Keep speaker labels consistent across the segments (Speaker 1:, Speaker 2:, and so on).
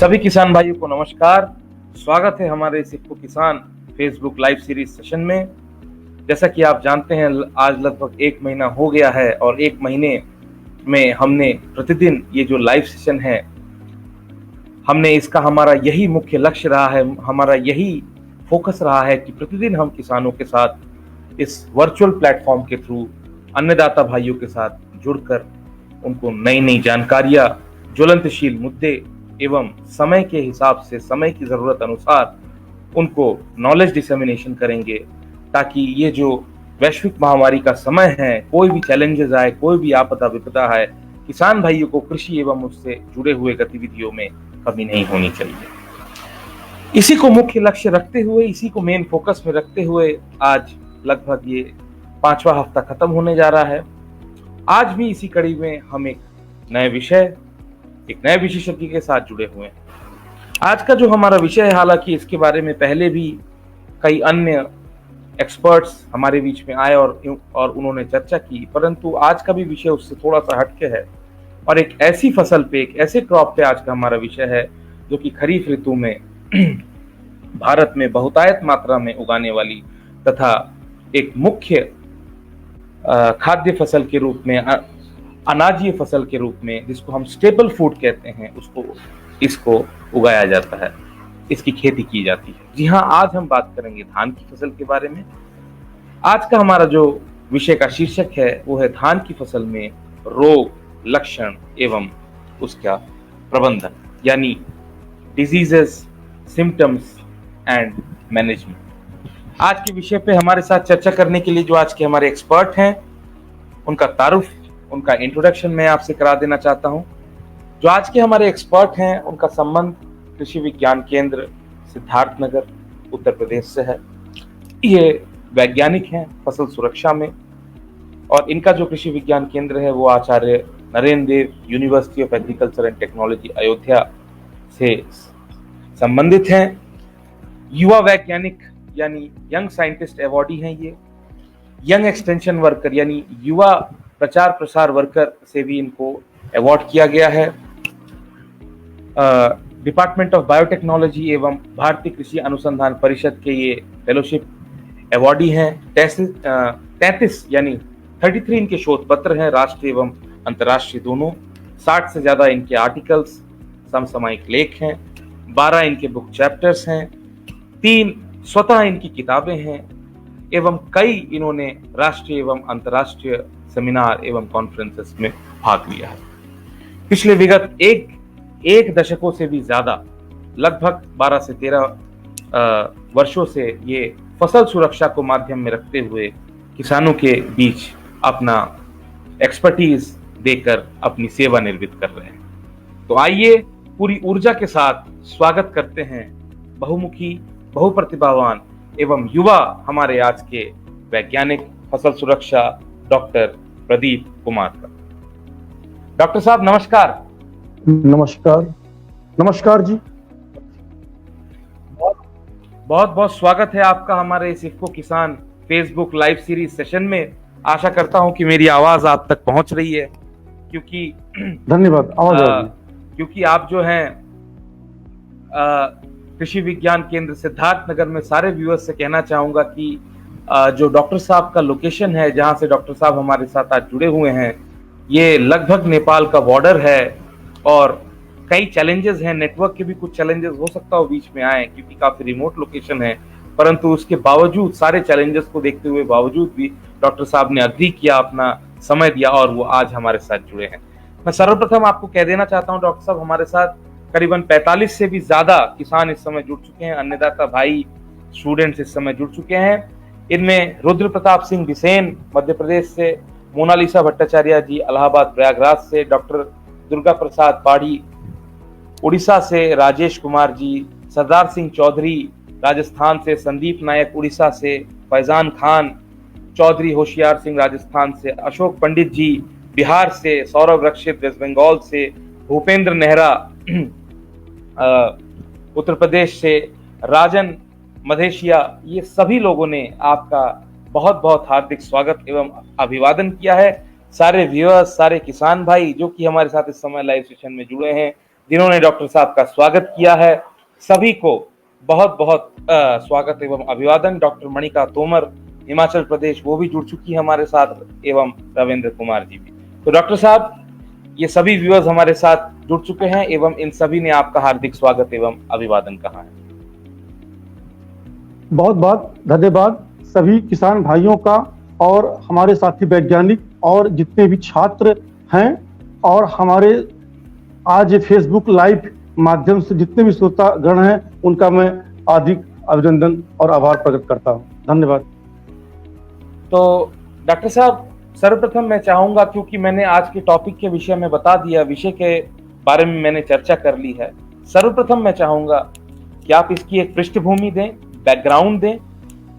Speaker 1: सभी किसान भाइयों को नमस्कार। स्वागत है हमारे सिक्को किसान फेसबुक लाइव सीरीज सेशन में। जैसा कि आप जानते हैं, आज लगभग 1 महीना हो गया है और 1 महीने में हमने प्रतिदिन ये जो लाइव सेशन है, हमने इसका हमारा यही मुख्य लक्ष्य रहा है, हमारा यही फोकस रहा है कि प्रतिदिन हम किसानों के साथ इस वर्चुअल प्लेटफॉर्म के थ्रू अन्नदाता भाइयों के साथ जुड़कर उनको नई नई जानकारियां, ज्वलंतशील मुद्दे एवं समय के हिसाब से, समय की जरूरत अनुसार उनको नॉलेज डिसेमिनेशन करेंगे, ताकि ये जो वैश्विक महामारी का समय है, कोई भी चैलेंजेस आए, कोई भी आपदा विपदा है, किसान भाइयों को कृषि एवं उससे जुड़े हुए गतिविधियों में कमी नहीं होनी चाहिए। इसी को मुख्य लक्ष्य रखते हुए, इसी को मेन फोकस में रखते हुए आज लगभग ये 5वां हफ्ता खत्म होने जा रहा है। आज भी इसी कड़ी में हम एक नए विषय, एक नए विशेषज्ञ के साथ जुड़े हुए हैं। आज का जो हमारा विषय है, हालांकि इसके बारे में पहले भी कई अन्य एक्सपर्ट्स हमारे बीच में आए और उन्होंने चर्चा की, परंतु आज का भी विषय उससे थोड़ा सा हटके है और एक ऐसी फसल पे, एक ऐसे क्रॉप पे आज का हमारा विषय है जो कि खरीफ ऋतु में भारत में बहुतायत मात्रा में उगाने वाली तथा एक मुख्य खाद्य फसल के रूप में, अनाजीय फसल के रूप में, जिसको हम स्टेपल फूड कहते हैं, इसको उगाया जाता है, इसकी खेती की जाती है। जी हाँ, आज हम बात करेंगे धान की फसल के बारे में। आज का हमारा जो विषय का शीर्षक है वो है धान की फसल में रोग, लक्षण एवं उसका प्रबंधन, यानी डिजीजेस, सिम्टम्स एंड मैनेजमेंट। आज के विषय पे हमारे साथ चर्चा करने के लिए जो आज के हमारे एक्सपर्ट हैं, उनका तारुफ, उनका इंट्रोडक्शन मैं आपसे करा देना चाहता हूं। जो आज के हमारे एक्सपर्ट हैं, उनका संबंध कृषि विज्ञान केंद्र सिद्धार्थनगर उत्तर प्रदेश से है। ये वैज्ञानिक हैं फसल सुरक्षा में और इनका जो कृषि विज्ञान केंद्र है वो Acharya Narendra Dev university of agriculture and technology Ayodhya से संबंधित हैं। युवा वैज्ञानिक यानी यंग साइंटिस्ट अवॉर्डी हैं ये। यंग एक्सटेंशन वर्कर यानी युवा प्रचार प्रसार वर्कर से भी इनको अवार्ड किया गया है। डिपार्टमेंट ऑफ बायोटेक्नोलॉजी एवं भारतीय कृषि अनुसंधान परिषद के ये फेलोशिप अवॉर्डी हैं। 33 यानी 33 इनके शोध पत्र हैं, राष्ट्रीय एवं अंतर्राष्ट्रीय दोनों। 60 से ज्यादा इनके आर्टिकल्स, समसामयिक लेख हैं। 12 इनके बुक चैप्टर्स हैं। 3 स्वतः इनकी किताबें हैं एवं कई इन्होंने राष्ट्रीय एवं अंतर्राष्ट्रीय सेमिनार एवं कॉन्फ्रेंसेस में भाग लिया है। पिछले विगत एक दशकों से भी ज्यादा, लगभग 12 से 13 वर्षों से ये फसल सुरक्षा को माध्यम में रखते हुए किसानों के बीच अपना एक्सपर्टीज देकर अपनी सेवा निर्वृत्त कर रहे हैं। तो आइए पूरी ऊर्जा के साथ स्वागत करते हैं बहुमुखी, बहुप्रतिभावान एवं युवा हमारे आज के वैज्ञानिक फसल सुरक्षा डॉक्टर प्रदीप कुमार का। डॉक्टर साहब नमस्कार।
Speaker 2: नमस्कार। नमस्कार जी।
Speaker 1: बहुत बहुत स्वागत है आपका हमारे सिक्को किसान फेसबुक लाइव सीरीज सेशन में। आशा करता हूं कि मेरी आवाज आप तक पहुंच रही है, क्योंकि
Speaker 2: धन्यवाद।
Speaker 1: क्योंकि आप जो हैं कृषि विज्ञान केंद्र सिद्धार्थनगर में, सारे व्यूअर्स से कहना चाहूंगा कि जो डॉक्टर साहब का लोकेशन है, जहां से डॉक्टर साहब हमारे साथ आज जुड़े हुए हैं, ये लगभग नेपाल का बॉर्डर है और कई चैलेंजेस हैं। नेटवर्क के भी कुछ चैलेंजेस हो सकता हो बीच में आए, क्योंकि काफी रिमोट लोकेशन है, परंतु उसके बावजूद, सारे चैलेंजेस को देखते हुए बावजूद भी डॉक्टर साहब ने अग्री किया, अपना समय दिया और वो आज हमारे साथ जुड़े हैं। मैं सर्वप्रथम आपको कह देना चाहता हूँ डॉक्टर साहब, हमारे साथ करीबन 45 से भी ज्यादा किसान इस समय जुड़ चुके हैं, अन्नदाता भाई, स्टूडेंट्स इस समय जुड़ चुके हैं। इनमें रुद्र प्रताप सिंह बिसेन मध्य प्रदेश से, मोनालिसा भट्टाचार्य जी इलाहाबाद प्रयागराज से, डॉक्टर दुर्गा प्रसाद पाढ़ी उड़ीसा से, राजेश कुमार जी, सरदार सिंह चौधरी राजस्थान से, संदीप नायक उड़ीसा से, फैजान खान चौधरी होशियार सिंह राजस्थान से, अशोक पंडित जी बिहार से, सौरभ रक्षित वेस्ट बंगाल से, भूपेंद्र नेहरा उत्तर प्रदेश से, राजन मधेशिया, ये सभी लोगों ने आपका बहुत बहुत हार्दिक स्वागत एवं अभिवादन किया है। सारे व्यूअर्स, सारे किसान भाई जो कि हमारे साथ इस समय लाइव सेशन में जुड़े हैं, जिन्होंने डॉक्टर साहब का स्वागत किया है। सभी को बहुत बहुत स्वागत एवं अभिवादन। डॉक्टर मणिका तोमर हिमाचल प्रदेश, वो भी जुड़ चुकी है हमारे साथ, एवं रविंद्र कुमार जी भी। तो डॉक्टर साहब, ये सभी व्यूअर्स हमारे साथ जुड़ चुके हैं एवं इन सभी ने आपका हार्दिक स्वागत एवं अभिवादन कहा है।
Speaker 2: बहुत बहुत धन्यवाद सभी किसान भाइयों का और हमारे साथी वैज्ञानिक और जितने भी छात्र हैं और हमारे आज फेसबुक लाइव माध्यम से जितने भी श्रोतागण हैं उनका मैं हार्दिक अभिनंदन और आभार प्रकट करता हूं। धन्यवाद।
Speaker 1: तो डॉक्टर साहब, सर्वप्रथम मैं चाहूंगा, क्योंकि मैंने आज के टॉपिक के विषय में बता दिया, विषय के बारे में मैंने चर्चा कर ली है, सर्वप्रथम मैं चाहूंगा कि आप इसकी एक पृष्ठभूमि दें, बैकग्राउंड दें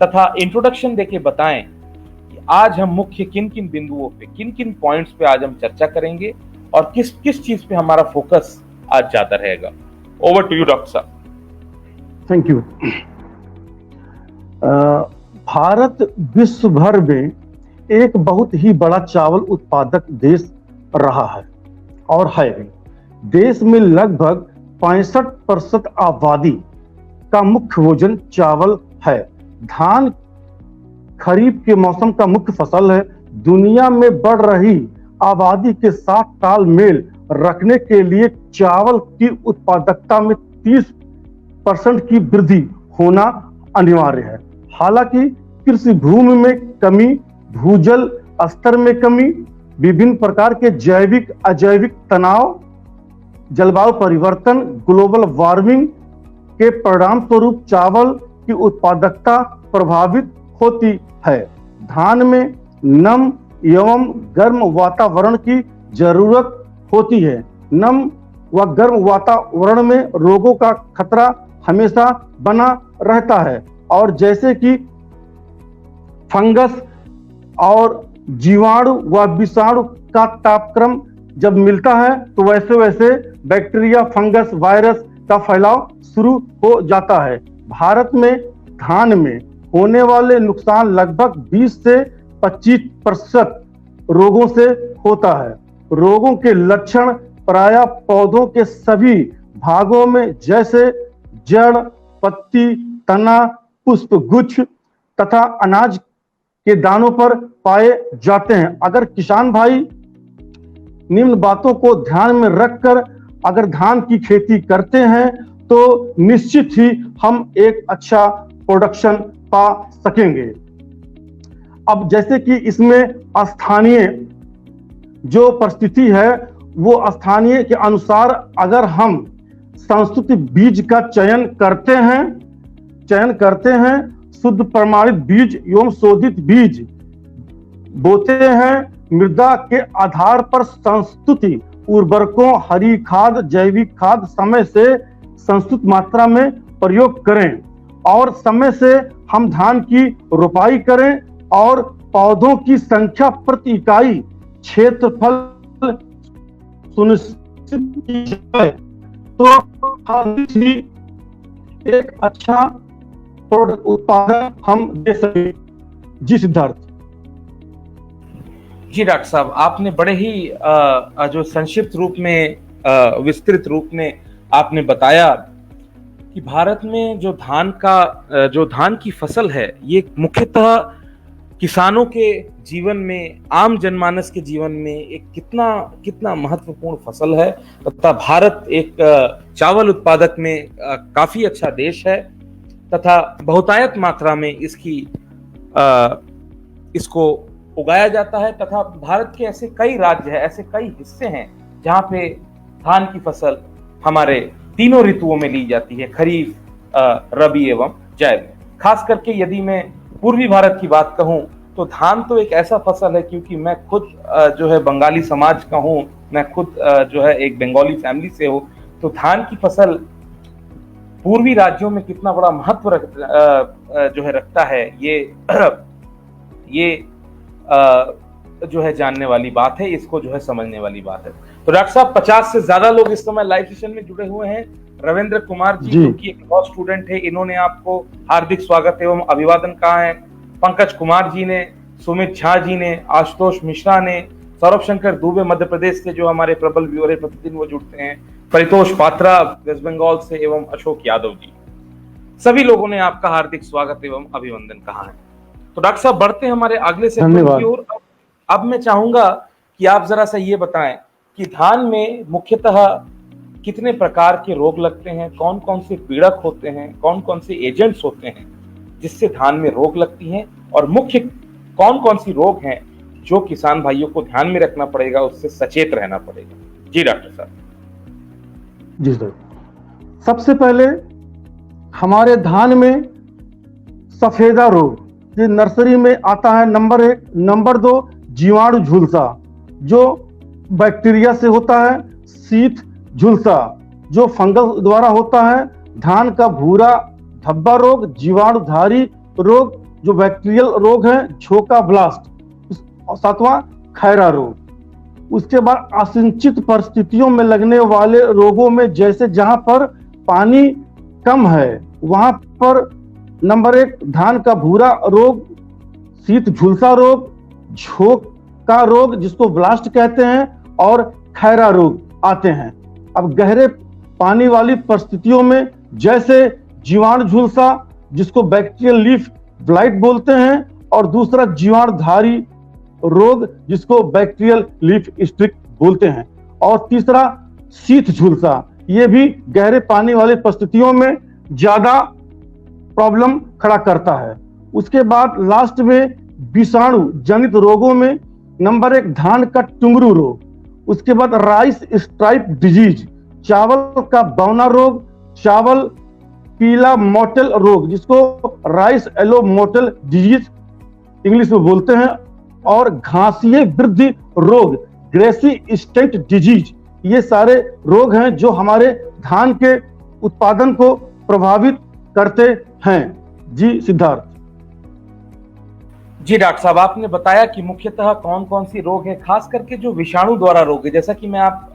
Speaker 1: तथा इंट्रोडक्शन देके बताएं कि आज हम मुख्य किन किन बिंदुओं पे, किन किन पॉइंट्स पे आज हम चर्चा करेंगे और किस किस चीज पे हमारा फोकस आज ज्यादा रहेगा। ओवर टू यू डॉक्टर साहब।
Speaker 2: Thank you. भारत विश्व भर में एक बहुत ही बड़ा चावल उत्पादक देश रहा है और है भी। देश में लगभग 65% आबादी का मुख्य भोजन चावल है। धान खरीफ के मौसम का मुख्य फसल है। दुनिया में बढ़ रही आबादी के साथ तालमेल रखने के लिए चावल की उत्पादकता में 30% की वृद्धि होना अनिवार्य है। हालांकि कृषि भूमि में कमी, भूजल स्तर में कमी, विभिन्न प्रकार के जैविक अजैविक तनाव, जलवायु परिवर्तन, ग्लोबल वार्मिंग के परिणाम स्वरूप चावल की उत्पादकता प्रभावित होती है। धान में नम एवं गर्म वातावरण की जरूरत होती है। नम व गर्म वातावरण में रोगों का खतरा हमेशा बना रहता है और जैसे कि फंगस और जीवाणु व विषाणु का तापक्रम जब मिलता है तो वैसे वैसे बैक्टीरिया, फंगस, वायरस का फैलाव शुरू हो जाता है। भारत में धान में होने वाले नुकसान लगभग 20 से 25% रोगों से होता है। रोगों के लक्षण प्रायः पौधों के सभी भागों में जैसे जड़, पत्ती, तना, पुष्प गुच्छ तथा अनाज के दानों पर पाए जाते हैं। अगर किसान भाई निम्न बातों को ध्यान में रखकर अगर धान की खेती करते हैं तो निश्चित ही हम एक अच्छा प्रोडक्शन पा सकेंगे। अब जैसे कि इसमें स्थानीय जो परिस्थिति है वो स्थानीय के अनुसार अगर हम संस्तुति बीज का चयन करते हैं, शुद्ध प्रमाणित बीज एवं शोधित बीज बोते हैं, मृदा के आधार पर संस्तुति उर्वरकों, हरी खाद, जैविक खाद समय से संस्तुत मात्रा में प्रयोग करें और समय से हम धान की रोपाई करें और पौधों की संख्या प्रति इकाई क्षेत्रफल सुनिश्चित की जाए तो हम एक अच्छा उत्पादन हम दे सके। जी सिद्धार्थ।
Speaker 1: जी डॉक्टर साहब, आपने बड़े ही जो संक्षिप्त रूप में, विस्तृत रूप में आपने बताया कि भारत में जो धान की फसल है ये मुख्यतः किसानों के जीवन में, आम जनमानस के जीवन में एक कितना महत्वपूर्ण फसल है तथा भारत एक चावल उत्पादक में काफी अच्छा देश है तथा बहुतायत मात्रा में इसको उगाया जाता है तथा भारत के ऐसे कई राज्य हैं, ऐसे कई हिस्से हैं जहां पे धान की फसल हमारे तीनों ऋतुओं में ली जाती है, खरीफ, रबी एवं जायद में। खास करके यदि मैं पूर्वी भारत की बात कहूं तो धान तो एक ऐसा फसल है, क्योंकि मैं खुद जो है बंगाली समाज का हूं, मैं खुद जो है एक बंगाली फैमिली से हूं, तो धान की फसल पूर्वी राज्यों में कितना बड़ा महत्व जो है रखता है, ये जो है जानने वाली बात है, इसको जो है समझने वाली बात है। तो डॉक्टर साहब, 50 से ज्यादा लोग इस समय लाइव सेशन में जुड़े हुए हैं। रविंद्र कुमार जी जो कि एक लॉ स्टूडेंट है, इन्होंने आपको हार्दिक स्वागत एवं अभिवादन कहा है। पंकज कुमार जी ने, सुमित झा जी ने, आशुतोष मिश्रा ने, सौरभ शंकर दुबे मध्य प्रदेश से जो हमारे प्रबल व्यूअर है, प्रतिदिन वो जुड़ते हैं, परितोष पात्रा वेस्ट बंगाल से एवं अशोक यादव जी, सभी लोगों ने आपका हार्दिक स्वागत एवं अभिनंदन कहा है। तो डॉक्टर साहब बढ़ते हैं हमारे अगले सेगमेंट की ओर। अब मैं चाहूंगा कि आप जरा सा ये बताएं कि धान में मुख्यतः कितने प्रकार के रोग लगते हैं, कौन कौन से पीड़क होते हैं, कौन कौन से एजेंट्स होते हैं जिससे धान में रोग लगती हैं, और मुख्य कौन कौन सी रोग हैं जो किसान भाइयों को ध्यान में रखना पड़ेगा, उससे सचेत रहना पड़ेगा। जी डॉक्टर साहब।
Speaker 2: जी सर, सबसे पहले हमारे धान में सफेदा रोग ये नर्सरी में आता है, नंबर 1। नंबर 2 जीवाणु झुलसा जो बैक्टीरिया से होता है। शीत झुलसा जो फंगस द्वारा होता है। धान का भूरा धब्बा रोग, जीवाणुधारी रोग जो बैक्टीरियल रोग है। झोंका ब्लास्ट। 7वां खैरा रोग। उसके बाद असिंचित परिस्थितियों में लगने वाले रोगों में जैसे जहां पर पानी कम है वहां पर नंबर 1 धान का भूरा रोग, शीत झुलसा रोग, झोंका रोग जिसको ब्लास्ट कहते हैं, और खैरा रोग आते हैं। अब गहरे पानी वाली परिस्थितियों में जैसे जीवाणु झुलसा जिसको बैक्टीरियल लीफ ब्लाइट बोलते हैं, और दूसरा जीवाणुधारी रोग जिसको बैक्टीरियल लीफ स्ट्रिक बोलते हैं, और तीसरा शीत झुलसा ये भी गहरे पानी वाली परिस्थितियों में ज्यादा प्रॉब्लम खड़ा करता है। उसके बाद लास्ट में विषाणु जनित रोगों में नंबर 1 धान का टुंगरू रोग, उसके बाद राइस स्ट्राइप डिजीज, चावल का बौना रोग, चावल पीला मोटल रोग जिसको rice yellow mottle disease English में बोलते हैं, और घासीय वृद्धि रोग ग्रेसी स्टेट डिजीज। ये सारे रोग हैं जो हमारे धान के उत्पादन को प्रभावित करते हैं। जी सिद्धार्थ।
Speaker 1: जी डॉक्टर साहब, आपने बताया कि मुख्यतः कौन कौन सी रोग है, खास करके जो विषाणु द्वारा रोग है। जैसा कि मैं आप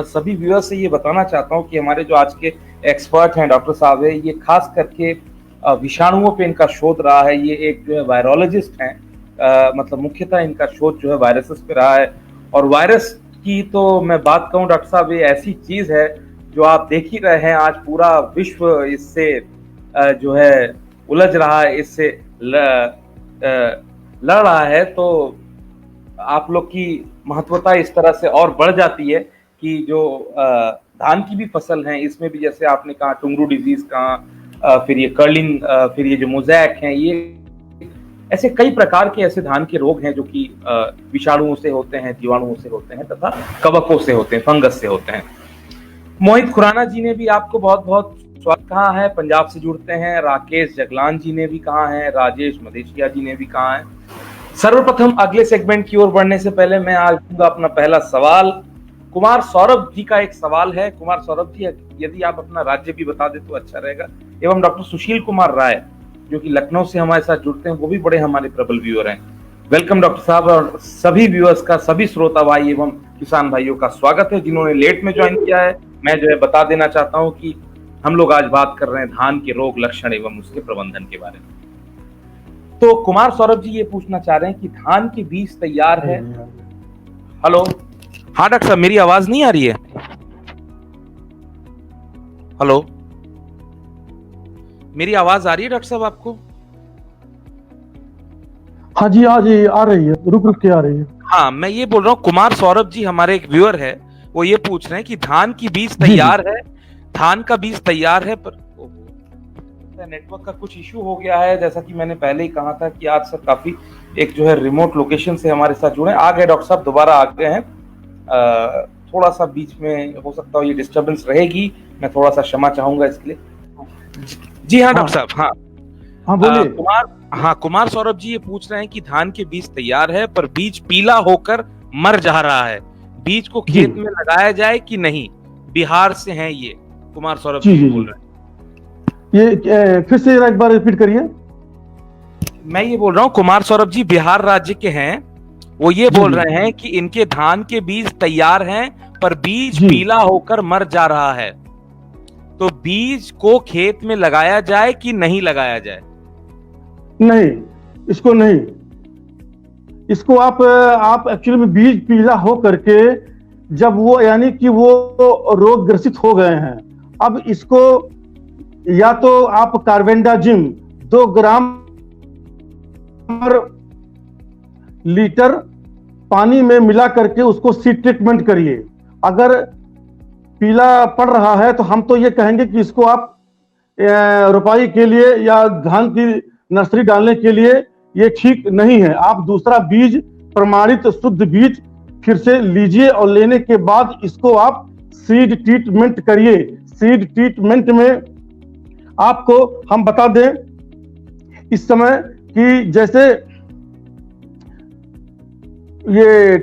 Speaker 1: सभी व्यूअर्स से ये बताना चाहता हूँ कि हमारे जो आज के एक्सपर्ट हैं डॉक्टर साहब है, ये खास करके विषाणुओं पे इनका शोध रहा है। ये एक जो है वायरोलॉजिस्ट हैं, मतलब मुख्यतः इनका शोध जो है वायरसेस पे रहा है। और वायरस की तो मैं बात कहूँ डॉक्टर साहब, ये ऐसी चीज है जो आप देख ही रहे हैं, आज पूरा विश्व इससे जो है उलझ रहा है, इससे लड़ रहा है। तो आप लोग की महत्वता इस तरह से और बढ़ जाती है कि जो धान की भी फसल है इसमें भी, जैसे आपने कहा टुंगरू डिजीज कहा, फिर ये कर्लिंग, फिर ये जो मोज़ैक हैं, ये ऐसे कई प्रकार के ऐसे धान के रोग हैं जो कि विषाणुओं से होते हैं, जीवाणुओं से होते हैं, तथा कवकों से होते हैं, फंगस से होते हैं। मोहित खुराना जी ने भी आपको बहुत बहुत स्वागत कहा है, पंजाब से जुड़ते हैं। राकेश जगलान जी ने भी कहा है, राजेश मदेशिया जी ने भी कहा है। सर्वप्रथम अगले सेगमेंट की ओर बढ़ने से पहले मैं आज दूंगा अपना पहला सवाल। कुमार सौरभ जी का एक सवाल है। कुमार सौरभ जी, यदि आप अपना राज्य भी बता दे तो अच्छा रहेगा। एवं डॉक्टर सुशील कुमार राय जो कि लखनऊ से हमारे साथ जुड़ते हैं, वो भी बड़े हमारे प्रबल व्यूअर हैं। वेलकम डॉक्टर साहब, और सभी व्यूअर्स का, सभी श्रोता भाई एवं किसान भाइयों का स्वागत है जिन्होंने लेट में ज्वाइन किया है। मैं जो है बता देना चाहता हूँ कि हम लोग आज बात कर रहे हैं धान के रोग लक्षण एवं उसके प्रबंधन के बारे में। तो कुमार सौरभ जी ये पूछना चाह रहे हैं कि धान के बीज तैयार है। हेलो, हाँ डॉक्टर साहब, मेरी आवाज नहीं आ रही है? हेलो, मेरी आवाज आ रही है डॉक्टर साहब आपको?
Speaker 2: हाँ जी, आ रही है, रुक रुक के आ रही है।
Speaker 1: हाँ, मैं ये बोल रहा हूँ, कुमार सौरभ जी हमारे एक व्यूअर है, वो ये पूछ रहे हैं कि धान की बीज तैयार है, धान का बीज तैयार है, पर नेटवर्क का कुछ इश्यू हो गया है। जैसा कि मैंने पहले ही कहा था कि आज सर काफी एक जो है रिमोट लोकेशन से हमारे साथ जुड़े आ गए। डॉक्टर साहब दोबारा आ गए हैं। थोड़ा सा बीच में हो सकता है ये डिस्टर्बेंस रहेगी, मैं थोड़ा सा क्षमा चाहूंगा इसके लिए। जी हाँ डॉक्टर साहब। हाँ बोलिए। कुमार सौरभ जी ये पूछ रहे हैं कि धान के बीज तैयार है पर बीज पीला होकर मर जा रहा है, बीज को खेत में लगाया जाए कि नहीं? बिहार से हैं ये कुमार सौरभ जी बोल रहे हैं।
Speaker 2: ये फिर से एक बार रिपीट करिए।
Speaker 1: मैं ये बोल रहा हूँ, कुमार सौरभ जी बिहार राज्य के हैं, वो ये बोल रहे हैं कि इनके धान के बीज तैयार हैं पर बीज पीला होकर मर जा रहा है, तो बीज को खेत में लगाया जाए कि नहीं लगाया जाए?
Speaker 2: नहीं, इसको नहीं, इसको आप एक्चुअली में बीज पीला हो करके जब वो यानी कि वो रोग ग्रसित हो गए हैं, अब इसको या तो आप कार्बेंडाजिम 2 ग्राम पर लीटर पानी में मिला करके उसको सीड ट्रीटमेंट करिए। अगर पीला पड़ रहा है तो हम तो ये कहेंगे कि इसको आप रोपाई के लिए या धान की नर्सरी डालने के लिए ये ठीक नहीं है। आप दूसरा बीज, प्रमाणित शुद्ध बीज फिर से लीजिए और लेने के बाद इसको आप सीड ट्रीटमेंट करिए। सीड ट्रीटमेंट में आपको हम बता दें इस समय कि जैसे ये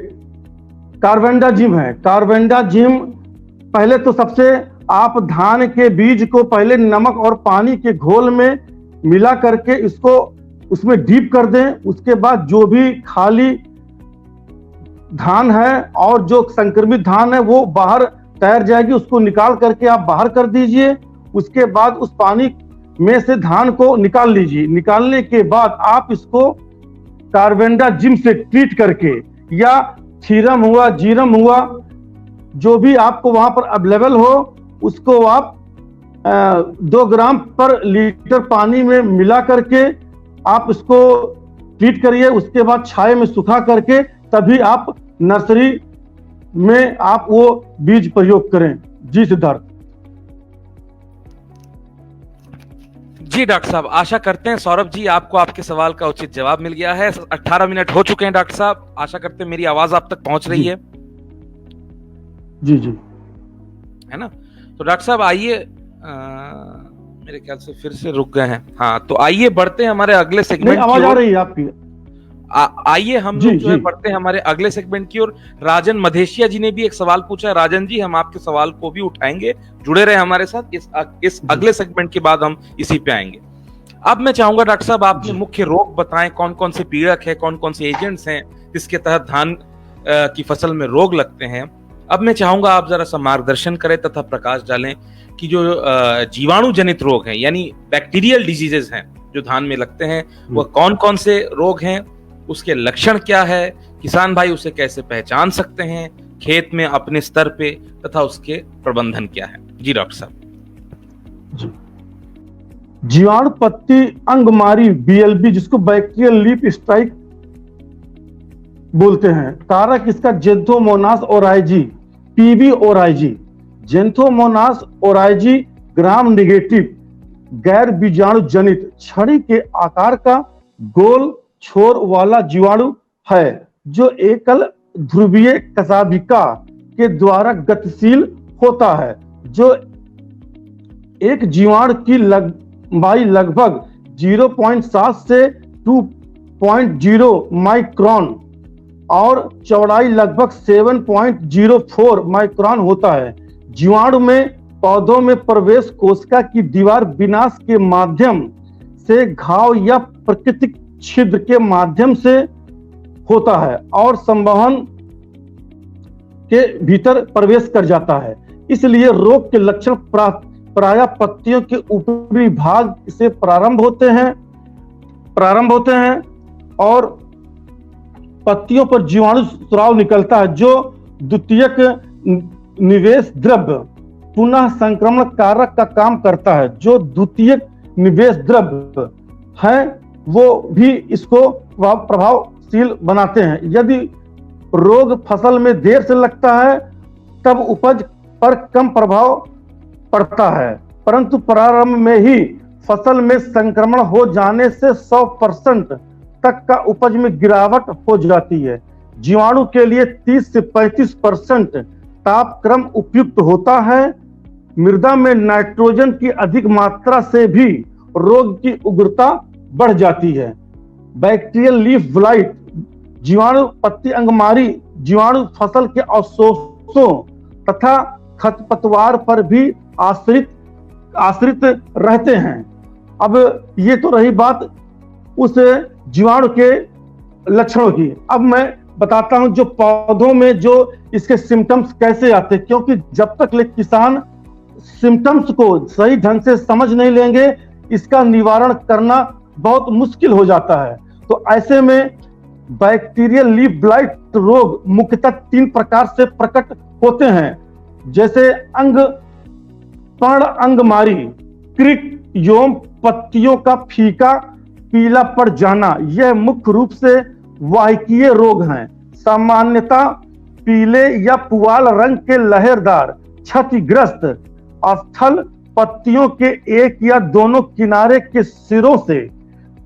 Speaker 2: कार्बेंडाजिम है, कार्बेंडाजिम पहले तो सबसे आप धान के बीज को पहले नमक और पानी के घोल में मिला करके इसको उसमें डीप कर दें। उसके बाद जो भी खाली धान है और जो संक्रमित धान है वो बाहर तैर जाएगी, उसको निकाल करके आप बाहर कर दीजिए। उसके बाद उस पानी में से धान को निकाल लीजिए। निकालने के बाद आप इसको कार्बेंडाजिम से ट्रीट करके या थीरम हुआ, जीरम हुआ, जो भी आपको वहां पर अवेलेबल हो, उसको आप 2 ग्राम पर लीटर पानी में मिला करके आप इसको ट्रीट करिए। उसके बाद छाये में सुखा करके तभी आप नर्सरी में आप वो बीज प्रयोग करें। जी सिद्धार्थ।
Speaker 1: जी डॉक्टर साहब, आशा करते हैं सौरभ जी आपको आपके सवाल का उचित जवाब मिल गया है। 18 मिनट हो चुके हैं डॉक्टर साहब, आशा करते हैं मेरी आवाज आप तक पहुंच रही है।
Speaker 2: जी जी,
Speaker 1: है ना। तो डॉक्टर साहब आइए, मेरे ख्याल से फिर से रुक गए हैं। हाँ, तो आइए बढ़ते हैं हमारे अगले सेगमेंट की ओर।
Speaker 2: आवाज आ रही है आपकी?
Speaker 1: आइए हम लोग जो है बढ़ते हैं हमारे अगले सेगमेंट की ओर। राजन मधेशिया जी ने भी एक सवाल पूछा है। राजन जी, हम आपके सवाल को भी उठाएंगे, जुड़े रहे हमारे साथ। इस अगले सेगमेंट के बाद हम इसी पे आएंगे। अब मैं चाहूंगा डॉक्टर साहब आप मुख्य रोग बताएं, कौन कौन से पीड़क है, कौन कौन से एजेंट्स हैं जिसके तहत धान की फसल में रोग लगते हैं। अब मैं चाहूंगा आप जरा सा मार्गदर्शन करें तथा प्रकाश डालें कि जो जीवाणु जनित रोग हैं यानी बैक्टीरियल डिजीजेस हैं जो धान में लगते हैं, वह कौन कौन से रोग हैं, उसके लक्षण क्या है, किसान भाई उसे कैसे पहचान सकते हैं खेत में अपने स्तर पे, तथा उसके प्रबंधन क्या है। जी डॉक्टर साहब।
Speaker 2: जीवाणु पत्ती अंगमारी BLB, जिसको बैक्टीरियल लीफ स्ट्राइक बोलते हैं, कारक इसका Xanthomonas oryzae, PB oryzae. Xanthomonas oryzae gram negative गैर बीजाणु जनित छड़ी के आकार का गोल छोर वाला जीवाणु है जो एकल ध्रुवीय कशाभिका के द्वारा गतिशील होता है, जो एक जीवाणु की लंबाई लगभग 0.7 से 2.0 माइक्रोन और चौड़ाई लगभग 7.04 माइक्रोन होता है। जीवाणु में पौधों में प्रवेश कोशिका की दीवार विनाश के माध्यम से घाव या प्राकृतिक छिद्र के माध्यम से होता है और संवहन के भीतर प्रवेश कर जाता है। इसलिए रोग के लक्षण प्रायः पत्तियों के ऊपरी भाग से प्रारंभ होते हैं और पत्तियों पर जीवाणु स्राव निकलता है जो द्वितीयक निवेश द्रव्य पुनः संक्रमण कारक का काम करता है। जो द्वितीयक निवेश द्रव्य है वो भी इसको प्रभावशील बनाते हैं। यदि रोग फसल में देर से लगता है तब उपज पर कम प्रभाव पड़ता है, परंतु प्रारंभ में ही फसल में संक्रमण हो जाने से 100% तक का उपज में गिरावट हो जाती है। जीवाणु के लिए 30 से 35% तापक्रम उपयुक्त होता है। मृदा में नाइट्रोजन की अधिक मात्रा से भी रोग की उग्रता बढ़ जाती है। बैक्टीरियल लीफ ब्लाइट जीवाणु पत्ती अंगमारी जीवाणु फसल के अवशेषों तथा खरपतवार पर भी आश्रित रहते हैं। अब ये तो रही बात उस जीवाणु के लक्षणों की। अब मैं बताता हूं जो पौधों में जो इसके सिम्टम्स कैसे आते हैं, क्योंकि जब तक किसान सिम्टम्स को सही ढंग से समझ नहीं लेंगे इसका निवारण करना बहुत मुश्किल हो जाता है। तो ऐसे में बैक्टीरियल लीफ ब्लाइट रोग मुख्यतः 3 प्रकार से प्रकट होते हैं, जैसे पर्ण अंगमारी, क्रिक एवं पत्तियों का फीका पीला पड़ जाना। यह मुख्य रूप से वाहिकीय रोग हैं। सामान्यतः पीले या पुआल रंग के लहरदार क्षतिग्रस्त स्थल पत्तियों के एक या दोनों किनारे के सिरों से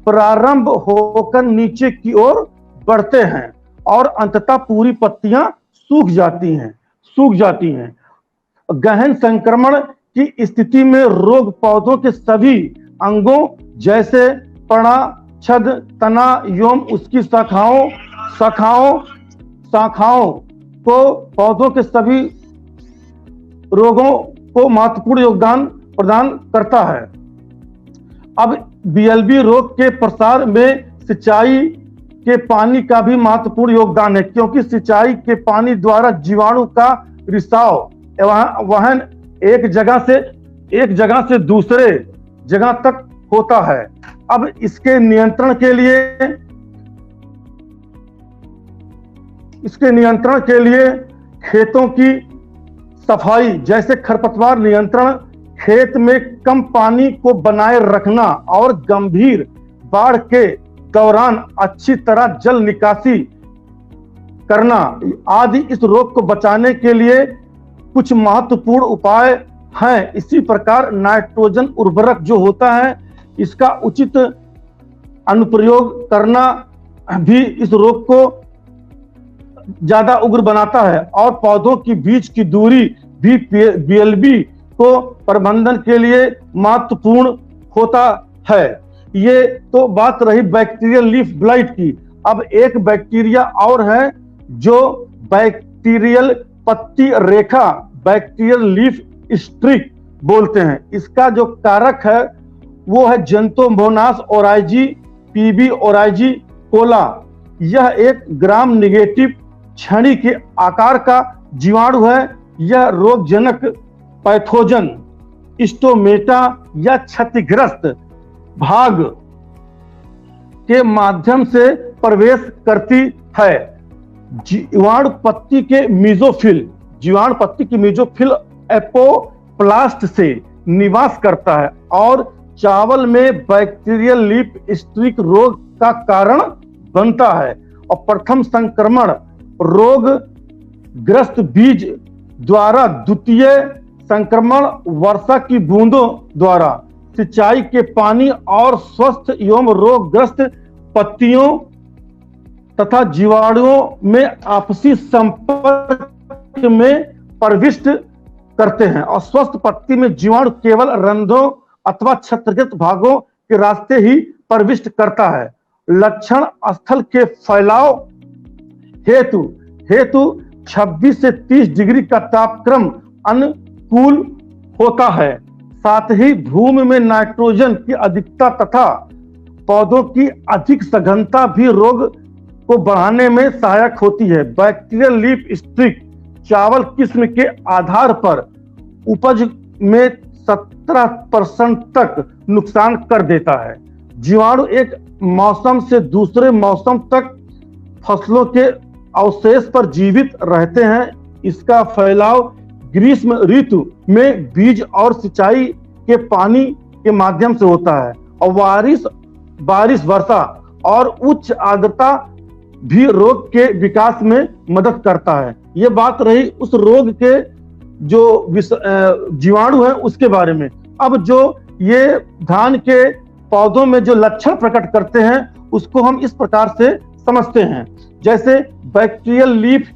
Speaker 2: प्रारंभ होकर नीचे की ओर बढ़ते हैं और अंततः पूरी पत्तियां सूख जाती हैं। गहन संक्रमण की स्थिति में रोग पौधों के सभी अंगों जैसे तना, छद, तना एवं उसकी शाखाओं को पौधों के सभी रोगों को महत्वपूर्ण योगदान प्रदान करता है। अब बीएलबी रोग के प्रसार में सिंचाई के पानी का भी महत्वपूर्ण योगदान है, क्योंकि सिंचाई के पानी द्वारा जीवाणु का रिसाव वहन एक जगह से दूसरे जगह तक होता है। अब इसके नियंत्रण के लिए खेतों की सफाई जैसे खरपतवार नियंत्रण, खेत में कम पानी को बनाए रखना और गंभीर बाढ़ के दौरान अच्छी तरह जल निकासी करना आदि इस रोग को बचाने के लिए कुछ महत्वपूर्ण उपाय हैं। इसी प्रकार नाइट्रोजन उर्वरक जो होता है, इसका उचित अनुप्रयोग करना भी इस रोग को ज्यादा उग्र बनाता है और पौधों की बीच की दूरी भी बीएलबी को प्रबंधन के लिए महत्वपूर्ण होता है। ये तो बात रही बैक्टीरियल लीफ ब्लाइट की। अब एक बैक्टीरिया और है जो बैक्टीरियल पत्ती रेखा, बैक्टीरियल लीफ स्ट्रिक बोलते हैं। इसका जो कारक है वो है जेंटोमोनास ओराइजी, पीबी ओराइजी कोला। यह एक ग्राम नेगेटिव छड़ी के आकार का जीवाणु है। यह रोगजनक पैथोजन स्टोमेटा या क्षतिग्रस्त भाग के माध्यम से प्रवेश करती है। जीवाणु पत्ती की मीजोफिल एपोप्लास्ट से निवास करता है और चावल में बैक्टीरियल लीफ स्ट्रिक रोग का कारण बनता है। और प्रथम संक्रमण रोग ग्रस्त बीज द्वारा, द्वितीय संक्रमण वर्षा की बूंदों द्वारा, सिंचाई के पानी और स्वस्थ एवं रोगग्रस्त पत्तियों तथा जीवाणुओं में आपसी संपर्क में प्रविष्ट करते हैं। और स्वस्थ पत्ती में जीवाणु केवल रंध्रों अथवा क्षतिग्रस्त भागों के रास्ते ही प्रविष्ट करता है। लक्षण स्थल के फैलाव हेतु 26 से 30 डिग्री का तापक्रम अनुकूल होता है। साथ ही भूमि में नाइट्रोजन की अधिकता तथा पौधों की अधिक सघनता भी रोग को बढ़ाने में सहायक होती है। बैक्टीरियल लीफ स्ट्रिक चावल किस्म के आधार पर उपज में 17% तक नुकसान कर देता है। जीवाणु एक मौसम से दूसरे मौसम तक फसलों के अवशेष पर जीवित रहते हैं। इसका फैलाव ग्रीष्म ऋतु में बीज और सिंचाई के पानी के माध्यम से होता है। और बारिश, वर्षा और उच्च आर्द्रता भी रोग के विकास में मदद करता है। ये बात रही उस रोग के जो जीवाणु है उसके बारे में। अब जो ये धान के पौधों में जो लक्षण प्रकट करते हैं उसको हम इस प्रकार से समझते हैं। जैसे बैक्टीरियल लीफ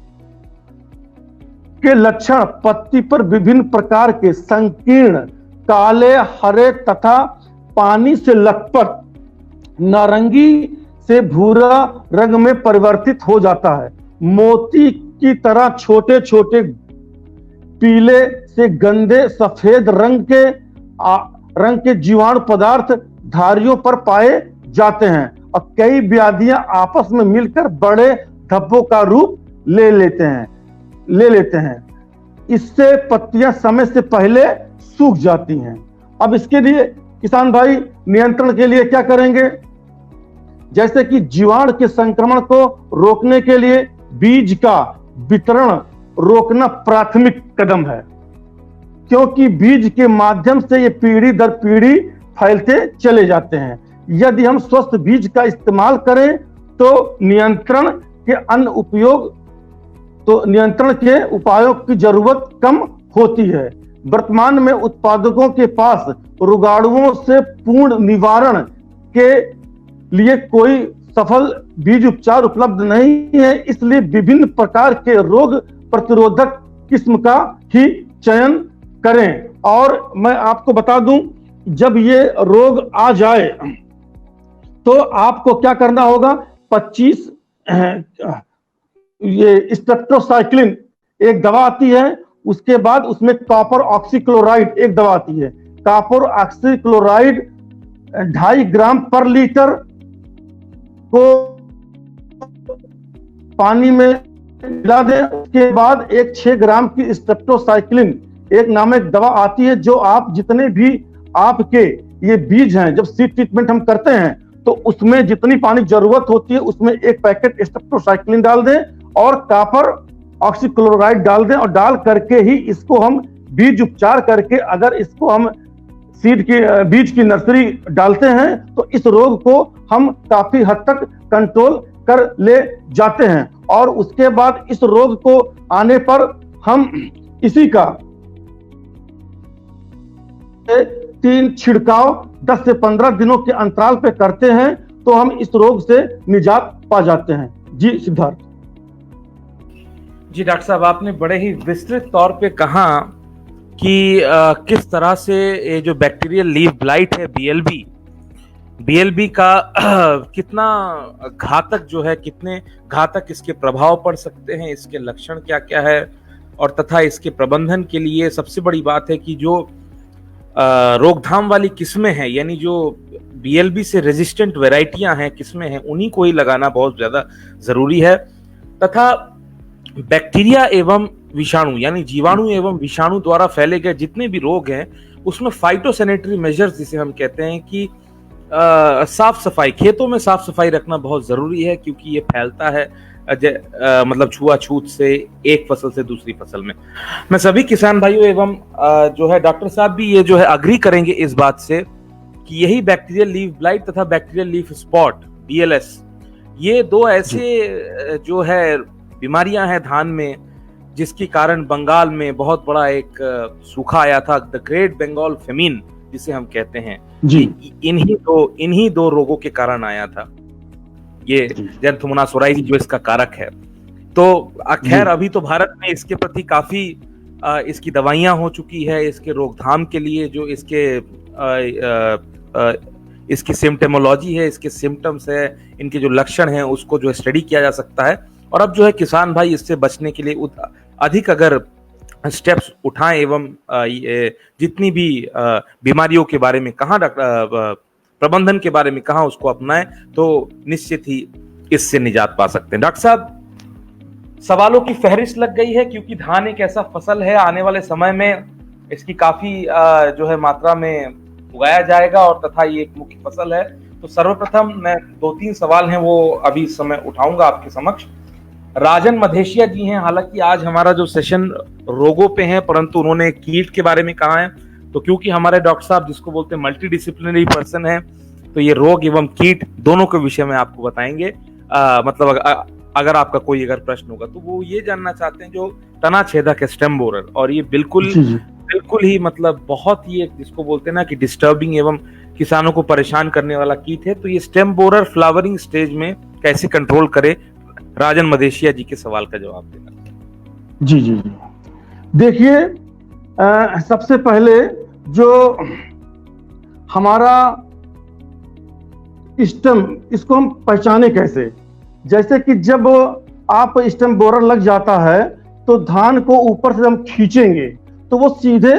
Speaker 2: के लक्षण पत्ती पर विभिन्न प्रकार के संकीर्ण काले, हरे तथा पानी से लथपथ नारंगी से भूरा रंग में परिवर्तित हो जाता है। मोती की तरह छोटे छोटे पीले से गंदे सफेद रंग के जीवाणु पदार्थ धारियों पर पाए जाते हैं और कई व्याधियां आपस में मिलकर बड़े धब्बों का रूप ले लेते हैं। इससे पत्तियां समय से पहले सूख जाती हैं। अब इसके लिए किसान भाई नियंत्रण के लिए क्या करेंगे? जैसे कि जीवाणु के संक्रमण को रोकने के लिए बीज का वितरण रोकना प्राथमिक कदम है, क्योंकि बीज के माध्यम से ये पीढ़ी दर पीढ़ी फैलते चले जाते हैं। यदि हम स्वस्थ बीज का इस्तेमाल करें तो नियंत्रण के उपायों की जरूरत कम होती है। वर्तमान में उत्पादकों के पास रोगाणुओं से पूर्ण निवारण के लिए कोई सफल बीज उपचार उपलब्ध नहीं है, इसलिए विभिन्न प्रकार के रोग प्रतिरोधक किस्म का ही चयन करें। और मैं आपको बता दूं, जब ये रोग आ जाए तो आपको क्या करना होगा, 25 ये स्ट्रेप्टोसाइक्लिन एक दवा आती है, उसके बाद उसमें कॉपर ऑक्सीक्लोराइड एक दवा आती है। कॉपर ऑक्सीक्लोराइड 2.5 ग्राम पर लीटर को पानी में मिला दें। उसके बाद एक 6 ग्राम की स्ट्रेप्टोसाइक्लिन एक नामक दवा आती है, जो आप जितने भी आपके ये बीज हैं, जब सीड ट्रीटमेंट हम करते हैं तो उसमें जितनी पानी जरूरत होती है उसमें एक पैकेट स्ट्रेप्टोसाइक्लिन डाल दें और कॉपर ऑक्सीक्लोराइड डाल दें, और डाल करके ही इसको हम बीज उपचार करके अगर इसको हम बीज की नर्सरी डालते हैं तो इस रोग को हम काफी हद तक कंट्रोल कर ले जाते हैं। और उसके बाद इस रोग को आने पर हम इसी का 3 छिड़काव 10 से 15 दिनों के अंतराल पे करते हैं तो हम इस रोग से निजात पा जाते हैं। जी सिद्धार्थ।
Speaker 1: जी डॉक्टर साहब, आपने बड़े ही विस्तृत तौर पे कहा कि किस तरह से ये जो बैक्टीरियल लीफ ब्लाइट है बीएलबी का कितना घातक जो है, कितने घातक इसके प्रभाव पड़ सकते हैं, इसके लक्षण क्या क्या है, और तथा इसके प्रबंधन के लिए सबसे बड़ी बात है कि जो रोकथाम वाली किस्में हैं, यानी जो बीएलबी से रेजिस्टेंट वैरायटियां हैं, किस्में हैं, उन्हीं को ही लगाना बहुत ज्यादा जरूरी है। तथा बैक्टीरिया एवं विषाणु यानी जीवाणु एवं विषाणु द्वारा फैले गए जितने भी रोग हैं उसमें फाइटोसैनिटरी मेजर्स जिसे हम कहते हैं कि साफ सफाई, खेतों में साफ सफाई रखना बहुत जरूरी है, क्योंकि ये फैलता है मतलब छुआछूत से एक फसल से दूसरी फसल में। मैं सभी किसान भाइयों एवं जो है डॉक्टर साहब भी ये जो है अग्री करेंगे इस बात से कि यही बैक्टीरियल लीफ ब्लाइट तथा बैक्टीरियल लीफ स्पॉट BLS, ये दो ऐसे जो है बीमारियां हैं धान में, जिसके कारण बंगाल में बहुत बड़ा एक सूखा आया था, द ग्रेट बंगाल फेमिन जिसे हम कहते हैं जी। इन्हीं दो रोगों के कारण आया था ये जैंथोमोनास जो इसका कारक है। तो खैर अभी तो भारत में इसके प्रति काफी इसकी दवाइयां हो चुकी है इसके रोकथाम के लिए, जो इसकी सिम्टमोलॉजी है, इसके सिम्टम्स है, इनके जो लक्षण हैं उसको जो स्टडी किया जा सकता है। और अब जो है किसान भाई इससे बचने के लिए अधिक अगर स्टेप्स उठाएं एवं जितनी भी बीमारियों के बारे में कहा, प्रबंधन के बारे में कहा, उसको अपनाएं तो निश्चित ही इससे निजात पा सकते हैं। डॉक्टर साहब, सवालों की फहरिस्त लग गई है, क्योंकि धान एक ऐसा फसल है आने वाले समय में इसकी काफी जो है मात्रा में उगाया जाएगा और तथा ये एक मुख्य फसल है। तो सर्वप्रथम मैं 2-3 सवाल हैं वो अभी इस समय उठाऊंगा आपके समक्ष। राजन मधेशिया जी हैं, हालांकि आज हमारा जो सेशन रोगों पे है, परंतु उन्होंने कीट के बारे में कहा है। तो क्योंकि हमारे डॉक्टर साहब जिसको बोलते हैं मल्टी डिसिप्लिनरी पर्सन है, तो ये रोग एवं कीट दोनों के विषय में आपको बताएंगे। मतलब अगर आपका कोई अगर प्रश्न होगा तो वो ये जानना चाहते हैं जो तना छेदक है स्टेम बोरर, और ये बिल्कुल ही मतलब बहुत ही एक जिसको बोलते हैं ना कि डिस्टर्बिंग एवं किसानों को परेशान करने वाला कीट है। तो ये स्टेम बोरर फ्लावरिंग स्टेज में कैसे कंट्रोल करे, राजन मधेशिया जी के सवाल का जवाब देना।
Speaker 2: जी जी जी देखिए, सबसे पहले जो हमारा स्टेम, इसको हम पहचाने कैसे, जैसे कि जब आप स्टेम बोरर लग जाता है तो धान को ऊपर से हम खींचेंगे तो वो सीधे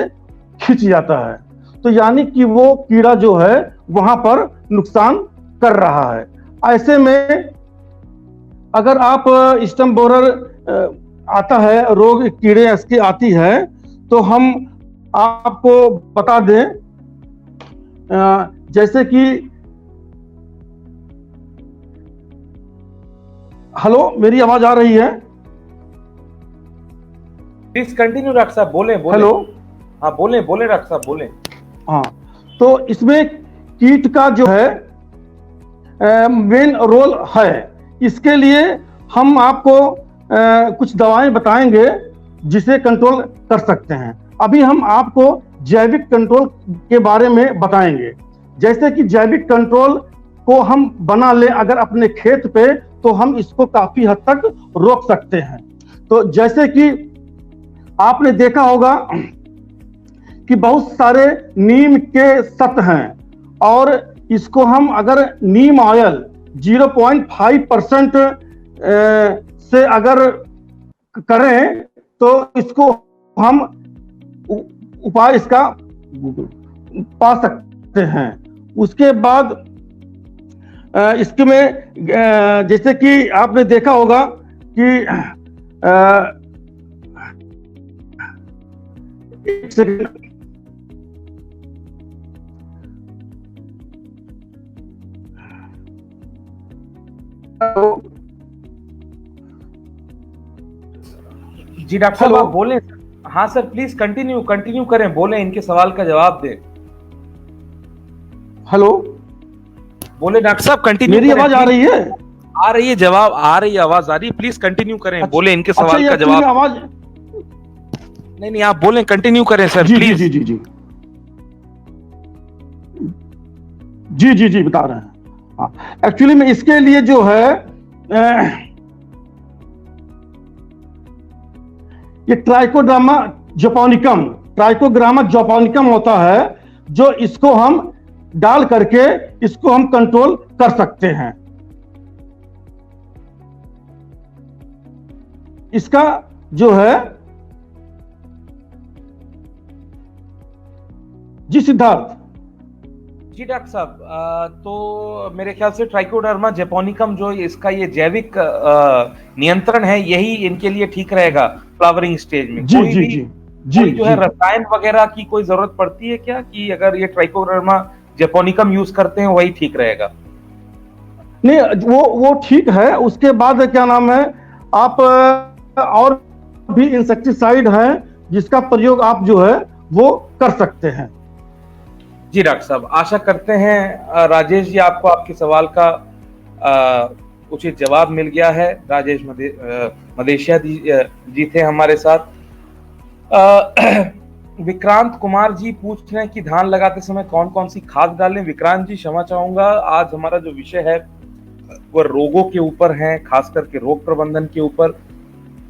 Speaker 2: खिंच जाता है, तो यानी कि वो कीड़ा जो है वहां पर नुकसान कर रहा है। ऐसे में अगर आप स्टेम बोरर आता है, रोग कीड़े इसकी आती है, तो हम आपको बता दें जैसे कि हेलो, मेरी आवाज आ रही है?
Speaker 1: प्लीज कंटिन्यू डॉक्टर साहब, बोले बोले।
Speaker 2: हेलो।
Speaker 1: हाँ बोले बोले डॉक्टर साहब बोले।
Speaker 2: हाँ, तो इसमें कीट का जो है मेन रोल है। इसके लिए हम आपको कुछ दवाएं बताएंगे जिसे कंट्रोल कर सकते हैं। अभी हम आपको जैविक कंट्रोल के बारे में बताएंगे। जैसे कि जैविक कंट्रोल को हम बना ले अगर अपने खेत पे, तो हम इसको काफी हद तक रोक सकते हैं। तो जैसे कि आपने देखा होगा कि बहुत सारे नीम के सत हैं, और इसको हम अगर नीम ऑयल 0.5% से अगर करें तो इसको हम उपाय इसका पा सकते हैं। उसके बाद इसके में जैसे कि आपने देखा होगा कि एक सेकंड,
Speaker 1: जी डॉक्टर साहब
Speaker 2: हेलो।
Speaker 1: आप बोले। हाँ सर, प्लीज कंटिन्यू कंटिन्यू करें, बोले, इनके सवाल का जवाब दें।
Speaker 2: हेलो,
Speaker 1: बोले डॉक्टर साहब, कंटिन्यू
Speaker 2: मेरी
Speaker 1: करें।
Speaker 2: आवाज आ रही है?
Speaker 1: आ रही है, जवाब आ रही है, आवाज आ रही है, प्लीज कंटिन्यू करें।
Speaker 2: अच्छा,
Speaker 1: बोले, इनके
Speaker 2: अच्छा,
Speaker 1: सवाल
Speaker 2: ये
Speaker 1: का
Speaker 2: एक्चुअली
Speaker 1: जवाब।
Speaker 2: में आवाज।
Speaker 1: नहीं नहीं, आप बोले, कंटिन्यू करें सर,
Speaker 2: जी जी
Speaker 1: प्लीज।
Speaker 2: जी जी जी जी जी जी बता रहे हैं। हाँ, एक्चुअली में इसके लिए जो है ये ट्राइकोग्रामा जोपोनिकम होता है, जो इसको हम डाल करके इसको हम कंट्रोल कर सकते हैं। इसका जो है, जी सिद्धार्थ।
Speaker 1: जी डॉक्टर साहब, तो मेरे ख्याल से ट्राइकोडर्मा जेपोनिकम जो इसका ये जैविक नियंत्रण है, यही इनके लिए ठीक रहेगा फ्लावरिंग स्टेज में।
Speaker 2: जी
Speaker 1: कोई
Speaker 2: जी
Speaker 1: भी
Speaker 2: जी जी
Speaker 1: कोई जो है
Speaker 2: जी।
Speaker 1: रसायन वगैरह की कोई जरूरत पड़ती है क्या, कि अगर ये ट्राइकोडर्मा जेपोनिकम यूज करते हैं वही ठीक रहेगा?
Speaker 2: नहीं, वो ठीक है। उसके बाद क्या नाम है, आप और भी इंसेक्टिसाइड है जिसका प्रयोग आप जो है वो कर सकते हैं।
Speaker 1: जी डॉक्टर साहब, आशा करते हैं राजेश जी, आपको आपके सवाल का उचित जवाब मिल गया है। राजेश मदेशिया जी थे हमारे साथ। विक्रांत कुमार जी पूछ रहे हैं कि धान लगाते समय कौन कौन सी खाद डालें। विक्रांत जी, क्षमा चाहूंगा, आज हमारा जो विषय है वो रोगों के ऊपर है, खास करके रोग प्रबंधन के ऊपर।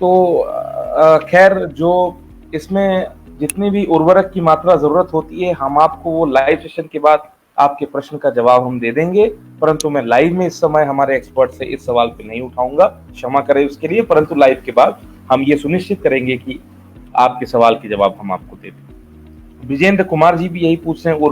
Speaker 1: तो खैर, जो इसमें जितनी भी उर्वरक की मात्रा जरूरत होती है, हम आपको वो लाइव सेशन के बाद आपके प्रश्न का जवाब हम दे देंगे। परंतु मैं लाइव में इस समय हमारे एक्सपर्ट से इस सवाल पे नहीं उठाऊंगा, क्षमा करें उसके लिए। परंतु लाइव के बाद हम ये सुनिश्चित करेंगे कि आपके सवाल के जवाब हम आपको दे दें। विजेंद्र कुमार जी भी यही पूछ रहे हैं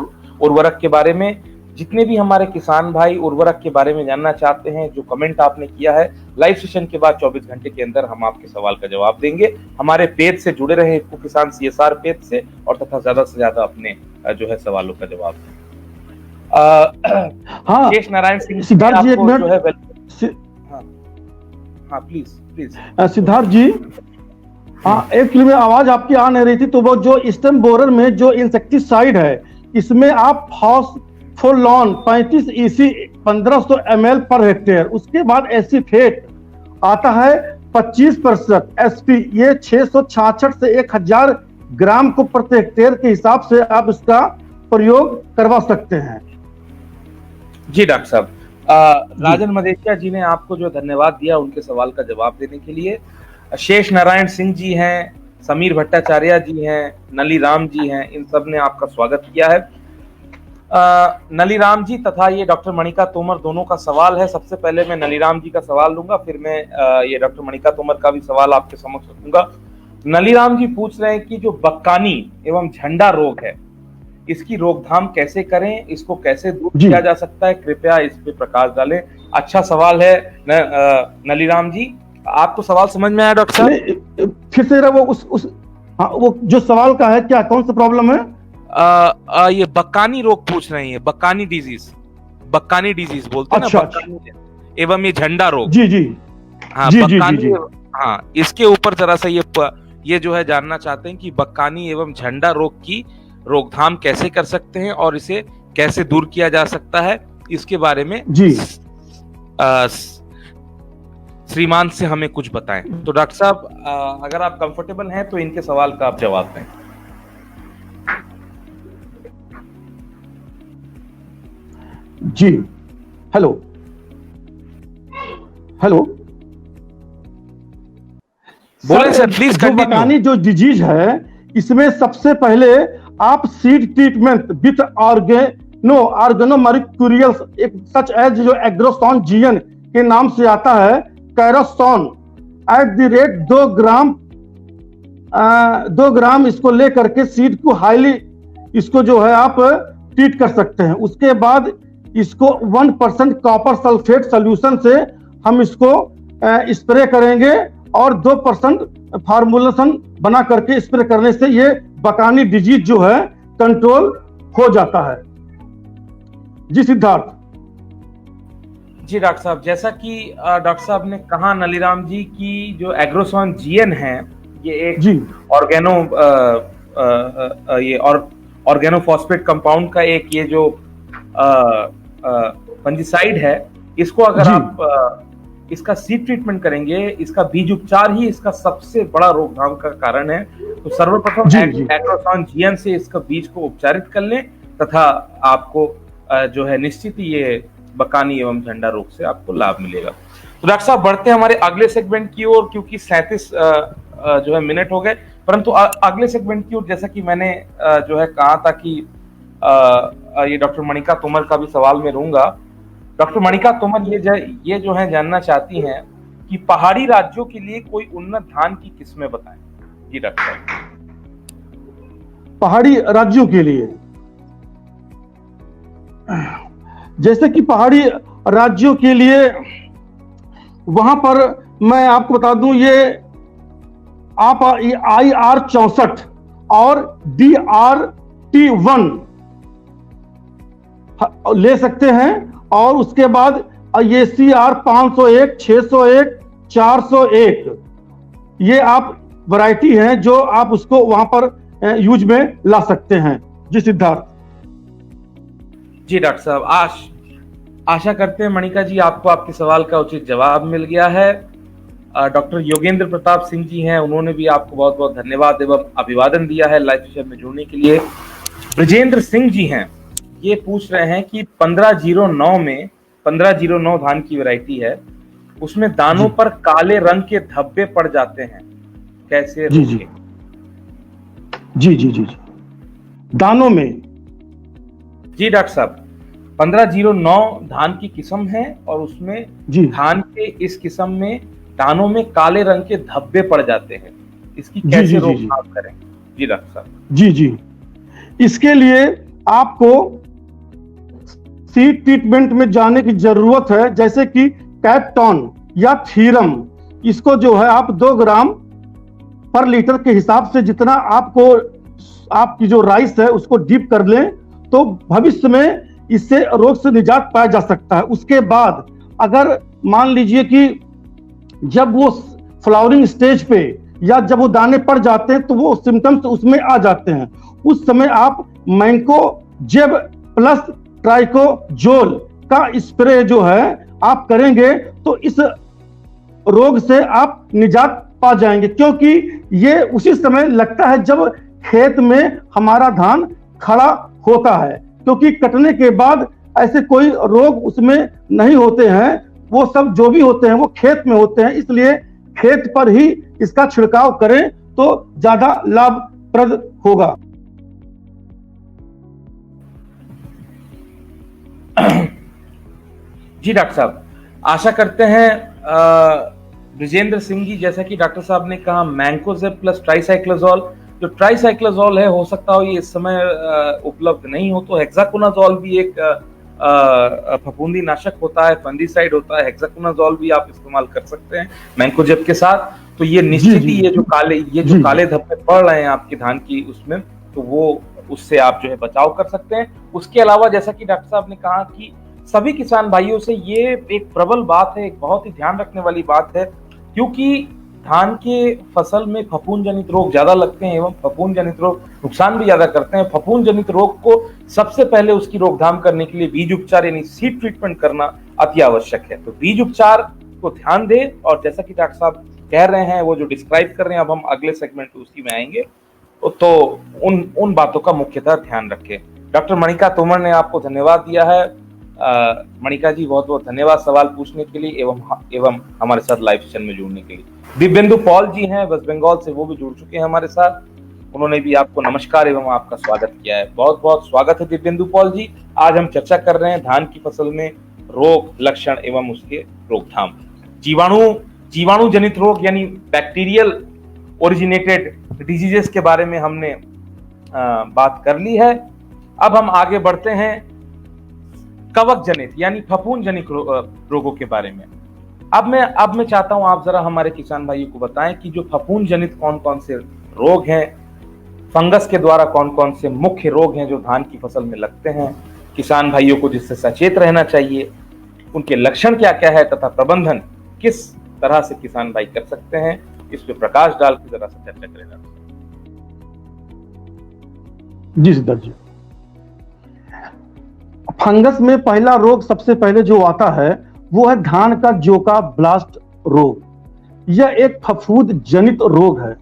Speaker 1: उर्वरक के बारे में। जितने भी हमारे किसान भाई उर्वरक के बारे में जानना चाहते हैं, जो कमेंट आपने किया है, लाइव सेशन के बाद 24 घंटे के अंदर हम आपके सवाल का जवाब देंगे। हमारे पेज से जुड़े रहे इफ्को किसान CSR पेज से, और तथा ज्यादा से ज्यादा अपने जो है सवालों का जवाब दें।
Speaker 2: हाँ,
Speaker 1: शेष नारायण सिंह
Speaker 2: सिद्धार्थ जी, एक
Speaker 1: आपको जो है
Speaker 2: मिनट।
Speaker 1: हाँ प्लीज प्लीज।
Speaker 2: सिद्धार्थ जी, हाँ, एक्चुअली में आवाज आपकी आ नहीं रही थी। तो वो जो स्टेम बोरर में जो इंसेक्टिसाइड है, इसमें आप फॉस्फोलॉन 35 EC 1500 ml पर हेक्टेयर, उसके बाद एसीफेट आता है 25% SP, ये 666 से 1000 ग्राम को प्रति हेक्टेयर के हिसाब से आप इसका प्रयोग करवा सकते हैं।
Speaker 1: जी डॉक्टर साहब, राजन मदेशिया जी ने आपको जो धन्यवाद दिया उनके सवाल का जवाब देने के लिए। शेष नारायण सिंह जी हैं, समीर भट्टाचार्य जी हैं, नली राम जी हैं, इन सब ने आपका स्वागत किया है। नली राम जी तथा ये डॉक्टर मणिका तोमर दोनों का सवाल है। सबसे पहले मैं नली राम जी का सवाल लूंगा, फिर मैं ये डॉक्टर मणिका तोमर का भी सवाल आपके समक्ष रखूंगा। नली राम जी पूछ रहे हैं कि जो बक्कानी एवं झंडा रोग है, इसकी रोकथाम कैसे करें, इसको कैसे दूर किया जा सकता है, कृपया इस पे प्रकाश डालें। अच्छा सवाल है नली राम जी, आपको सवाल समझ में आया डॉक्टर साहब?
Speaker 2: फिर से वो जो सवाल का है, क्या कौन सा प्रॉब्लम है?
Speaker 1: ये बक्कानी रोग पूछ रहे हैं, बक्कानी डिजीज बोलते हैं ना, बक्कानी एवं ये झंडा रोग।
Speaker 2: जी जी
Speaker 1: हाँ
Speaker 2: जी जी जी
Speaker 1: बक्कानी,
Speaker 2: जी।
Speaker 1: हाँ इसके ऊपर जरा सा ये जो है जानना चाहते हैं कि बक्कानी एवं झंडा रोग की रोकथाम कैसे कर सकते हैं और इसे कैसे दूर किया जा सकता है, इसके बारे में
Speaker 2: जी
Speaker 1: अ, श्रीमान से हमें कुछ बताएं। तो डॉक्टर साहब अगर आप कंफर्टेबल हैं तो इनके सवाल का आप जवाब दें।
Speaker 2: जी। Hello hello.
Speaker 1: बोले सर, प्लीज
Speaker 2: जो
Speaker 1: कंटिन्यू।
Speaker 2: बकानी जो डिजीज है, इसमें सबसे पहले आप seed treatment with organomolecules such as जो एग्रोसॉन जीएन के नाम से आता है, कैरोसॉन @ 2 ग्राम इसको लेकर के सीड को हाईली इसको जो है आप ट्रीट कर सकते हैं। उसके बाद इसको 1% कॉपर सल्फेट सोल्यूशन से हम इसको स्प्रे करेंगे और 2% फार्मूलेशन बना करके स्प्रे करने से ये बकानी डिजीज जो है कंट्रोल हो जाता है। जी सिद्धार्थ।
Speaker 1: जी डॉक्टर साहब, जैसा कि डॉक्टर साहब ने कहा नलीराम जी की जो एग्रोसॉन जीएन है ये एक ऑर्गेनोफॉस्फेट कंपाउंड का एक ये जो फंजीसाइड है, इसको अगर आप इसका सीड ट्रीटमेंट करेंगे, इसका बीज उपचार ही इसका सबसे बड़ा रोकथाम का कारण है। तो सर्वप्रथम एग्रोसॉन जीएन से इसका बीज को उपचारित कर लें तथा आपको जो है निश्चित ही ये बकानी एवं झंडा रोग से आपको लाभ मिलेगा। तो डॉक्टर साहब बढ़ते हैं हमारे अगले सेगमेंट की ओर, क्योंकि 37 जो है मिनट हो गए, परंतु अगले सेगमेंट की ओर जैसा कि मैंने जो है कहा था कि ये डॉक्टर मणिका तोमर का भी सवाल में रहूंगा। डॉक्टर मणिका तोमर ये जो है जानना चाहती हैं कि पहाड़ी राज्यों के लिए कोई उन्नत धान की किस्में बताएं। जी डॉक्टर साहब।
Speaker 2: पहाड़ी राज्यों के लिए, जैसे कि पहाड़ी राज्यों के लिए वहां पर मैं आपको बता दूं, ये आप IR64 और DRT1 ले सकते हैं, और उसके बाद ये CR 501, 601, 401 ये आप वैरायटी हैं जो आप उसको वहां पर यूज में ला सकते हैं। जी सिद्धार्थ।
Speaker 1: जी डॉक्टर साहब, आशा करते हैं मणिका जी आपको आपके सवाल का उचित जवाब मिल गया है। डॉक्टर योगेंद्र प्रताप सिंह जी हैं, उन्होंने भी आपको बहुत बहुत धन्यवाद एवं अभिवादन दिया है लाइव सेशन में जुड़ने के लिए। ब्रजेंद्र सिंह जी हैं, ये पूछ रहे हैं कि 1509 धान की वैरायटी है, उसमें दानों पर काले रंग के धब्बे पड़ जाते हैं, कैसे रोकें?
Speaker 2: जी जी जी जी। दानों में,
Speaker 1: जी डॉक्टर साहब, 1509 धान की किस्म है और उसमें धान के इस किस्म में दानों में काले रंग के धब्बे पड़ जाते हैं, इसकी कैसे रोकथाम करें? जी डॉक्टर साहब।
Speaker 2: जी जी, इसके लिए आपको सीड ट्रीटमेंट में जाने की जरूरत है, जैसे कि कैप्टॉन या थीरम, इसको जो है आप 2 ग्राम पर लीटर के हिसाब से जितना आपको आपकी जो राइस है उसको डीप कर लें, तो भविष्य में इससे रोग से निजात पाया जा सकता है। उसके बाद अगर मान लीजिए कि जब वो फ्लावरिंग स्टेज पे या जब वो दाने पड़ जाते हैं तो वो सिम्टम्स उसमें आ जाते हैं, उस समय आप मैंको जेब प्लस ट्राइकोजोल का स्प्रे जो है आप करेंगे तो इस रोग से आप निजात पा जाएंगे, क्योंकि ये उसी समय लगता है जब खेत में हमारा धान खड़ा होता है, क्योंकि कटने के बाद ऐसे कोई रोग उसमें नहीं होते हैं, वो सब जो भी होते हैं वो खेत में होते हैं, इसलिए खेत पर ही इसका छिड़काव करें तो ज्यादा लाभप्रद होगा।
Speaker 1: जी डॉक्टर साहब, आशा करते हैं ब्रजेंद्र सिंह जी, जैसा कि डॉक्टर साहब ने कहा मैंकोजेब प्लस ट्राइसाइक्लोजोल, जो ट्राइसाइक्लोजोल है हो सकता हो ये इस समय उपलब्ध नहीं हो, तो हेक्साकोनाजोल भी एक फफूंदी नाशक होता है, फंजीसाइड होता है, हेक्साकोनाजोल भी आप इस्तेमाल कर सकते हैं मैंकोजेब के साथ। तो ये निश्चित ही ये जो काले धब्बे पड़ रहे हैं आपके धान की उसमें, तो वो उससे आप जो है बचाव कर सकते हैं। उसके अलावा जैसा कि डॉक्टर साहब ने कहा कि सभी किसान भाइयों से ये एक प्रबल बात है, एक बहुत ही ध्यान रखने वाली बात है, क्योंकि धान के फसल में फफूंद जनित रोग ज्यादा लगते हैं एवं फफूंद जनित रोग नुकसान भी ज्यादा करते हैं। फफूंद जनित रोग को सबसे पहले उसकी रोकथाम करने के लिए बीज उपचार यानी सीड ट्रीटमेंट करना अति आवश्यक है। तो बीज उपचार को ध्यान दें, और जैसा कि डॉक्टर साहब कह रहे हैं, वो जो डिस्क्राइब कर रहे हैं, अब हम अगले सेगमेंट में उसी में आएंगे, तो उन बातों का मुख्यतः ध्यान रखें। डॉक्टर मणिका तोमर ने आपको धन्यवाद दिया है। मणिका जी, बहुत बहुत धन्यवाद सवाल पूछने के लिए एवं हमारे साथ लाइव सेशन में जुड़ने के लिए। दिव्येंदु पॉल जी हैं वेस्ट बंगाल से, वो भी जुड़ चुके हैं हमारे साथ, उन्होंने भी आपको नमस्कार एवं आपका स्वागत किया है। बहुत बहुत स्वागत है दिव्येंदु पॉल जी। आज हम चर्चा कर रहे हैं धान की फसल में रोग लक्षण एवं उसके रोकथाम। जीवाणु जनित रोग यानी बैक्टीरियल ओरिजिनेटेड डिजीजेस के बारे में हमने बात कर ली है। अब हम आगे बढ़ते हैं कवक जनित यानी फफूंद जनित रोगों के बारे में। अब मैं चाहता हूं आप जरा हमारे किसान भाइयों को बताएं कि जो फफूंद जनित कौन कौन से रोग हैं, फंगस के द्वारा कौन कौन से मुख्य रोग हैं जो धान की फसल में लगते हैं, किसान भाइयों को जिससे सचेत रहना चाहिए, उनके लक्षण क्या क्या है तथा प्रबंधन किस तरह से किसान भाई कर सकते हैं, इस पे प्रकाश डाल के जरा सा चर्चा करें।
Speaker 2: जी सिद्धार्थ जी, फंगस में पहला रोग सबसे पहले जो आता है वो है धान का जोका ब्लास्ट रोग। यह एक फफूंद जनित रोग है।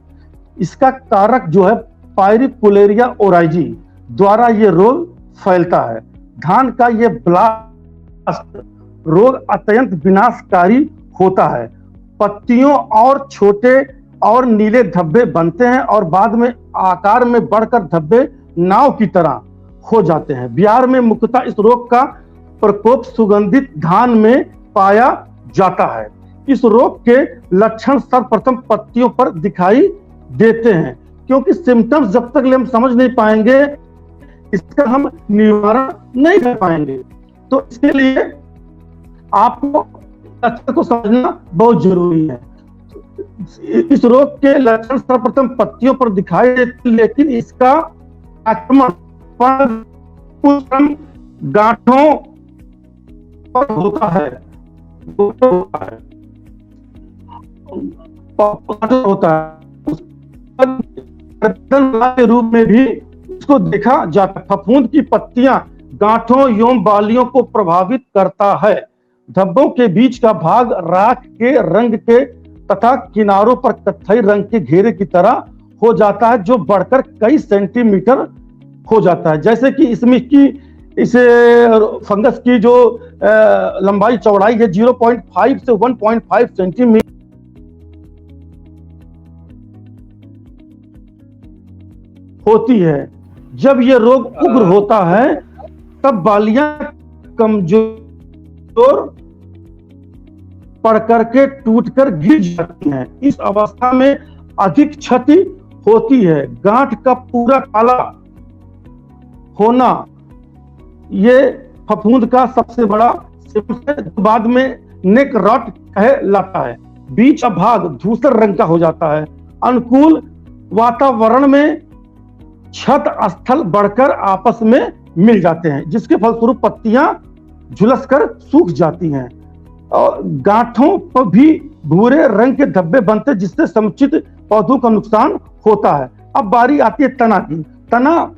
Speaker 2: इसका कारक जो है पायरिपुलेरिया ओराइजी द्वारा यह रोग फैलता है। धान का यह ब्लास्ट रोग अत्यंत विनाशकारी होता है। पत्तियों और छोटे और नीले धब्बे बनते हैं और बाद में आकार में बढ़कर धब्बे नाव की तरह हो जाते हैं। बिहार में मुख्यतः इस रोग का प्रकोप सुगंधित धान में पाया जाता है। इस रोग के लक्षण सर्वप्रथम पत्तियों पर दिखाई देते हैं, क्योंकि सिम्टम्स जब तक हम समझ नहीं पाएंगे इसका हम निवारण नहीं कर पाएंगे। तो इसके लिए आपको लक्षण को समझना बहुत जरूरी है। इस रोग के लक्षण सर्वप्रथम पत्तियों पर दिखाई देते, लेकिन इसका आक्रमण गांठों पर होता है के रूप में भी इसको देखा जाता है। फफूंद की पत्तियां गांठों एवं बालियों को प्रभावित करता है। धब्बों के बीच का भाग राख के रंग के तथा किनारों पर कत्थई रंग के घेरे की तरह हो जाता है, जो बढ़कर कई सेंटीमीटर हो जाता है। जैसे कि इसमें की इस फंगस की जो लंबाई चौड़ाई है 0.5 से 1.5 सेंटीमीटर होती है। जब यह रोग उग्र होता है तब बालियां कमजोर पड़ करके टूटकर गिर जाती हैं। इस अवस्था में अधिक क्षति होती है। गांठ का पूरा काला होना ये फफूंद का सबसे बड़ा बाद में नेक रॉट कहलाता है। बीच का भाग धूसर रंग का हो जाता है। अनुकूल वातावरण में छत स्थल बढ़कर आपस में मिल जाते हैं, जिसके फलस्वरूप पत्तियां झुलसकर सूख जाती हैं और गांठों पर भी भूरे रंग के धब्बे बनते, जिससे समुचित पौधों का नुकसान होता है। अब बारी आती है तना की। तना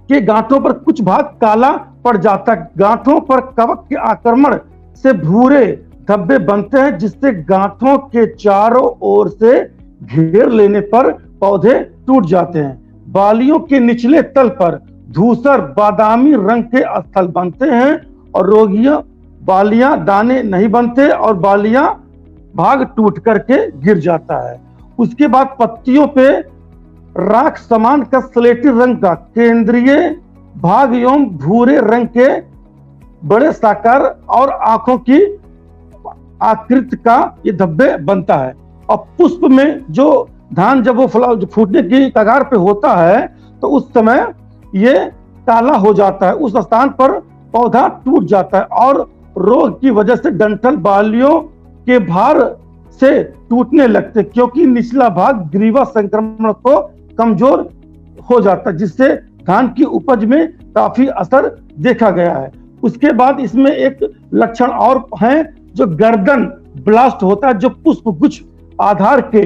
Speaker 2: के गांठों पर कुछ भाग काला पड़ जाता है। गांठों पर कवक के आक्रमण से भूरे धब्बे बनते हैं, जिससे गांठों के चारों ओर से घेर लेने पर पौधे टूट जाते हैं। बालियों के निचले तल पर धूसर बादामी रंग के स्थल बनते हैं और रोगियों बालियां दाने नहीं बनते और बालियां भाग टूट करके गिर जाता है। उसके बाद पत्तियों पे राख समान का स्लेटी रंग का केंद्रीय भाग एवं भूरे रंग के बड़े साकार और आंखों की आकृति का ये धब्बे बनता है। और पुष्प में जो धान जब वो फूटने की कगार पे होता है तो उस समय ये काला हो जाता है। उस स्थान पर पौधा टूट जाता है और रोग की वजह से डंठल बालियों के भार से टूटने लगते, क्योंकि निचला भाग ग्रीवा संक्रमण को कमजोर हो जाता है, जिससे धान की उपज में काफी असर देखा गया है। उसके बाद इसमें एक लक्षण और है, जो गर्दन ब्लास्ट होता है, जो पुष्प गुच्छ आधार के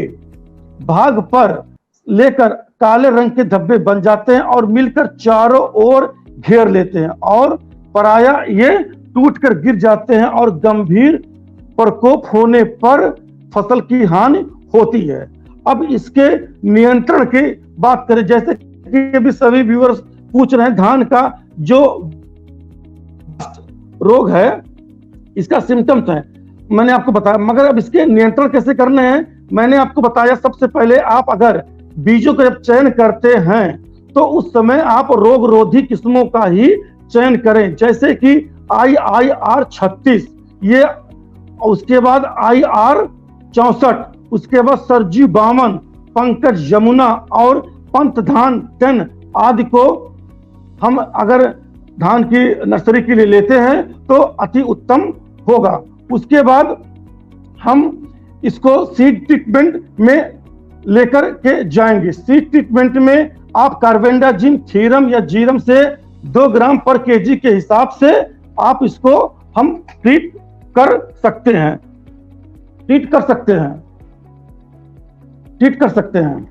Speaker 2: भाग पर लेकर काले रंग के धब्बे बन जाते हैं और मिलकर चारों ओर घेर लेते हैं और पराया ये टूटकर गिर जाते हैं और गंभीर प्रकोप होने पर फसल की हानि होती है। अब इसके नियंत्रण की बात करें, जैसे कि अभी सभी व्यूअर्स पूछ रहे हैं, धान का जो रोग है इसका सिम्टम्स है, मैंने आपको बताया, मगर अब इसके नियंत्रण कैसे करने हैं मैंने आपको बताया। सबसे पहले आप अगर बीजों का जब चयन करते हैं तो उस समय आप रोग रोधी किस्मों का ही चयन करें, जैसे कि IIR 36, ये उसके बाद IR 64, उसके बाद सरजी 52, पंकज यमुना और पंत धान 10 आदि को हम अगर धान की नर्सरी के लिए लेते हैं तो अति उत्तम होगा। उसके बाद हम इसको सीड ट्रीटमेंट में लेकर के जाएंगे। सीड ट्रीटमेंट में आप कार्बेंडाजिम, थीरम या जीरम से 2 ग्राम पर केजी के हिसाब से आप इसको हम ट्रीट कर सकते हैं, ट्रीट कर सकते हैं।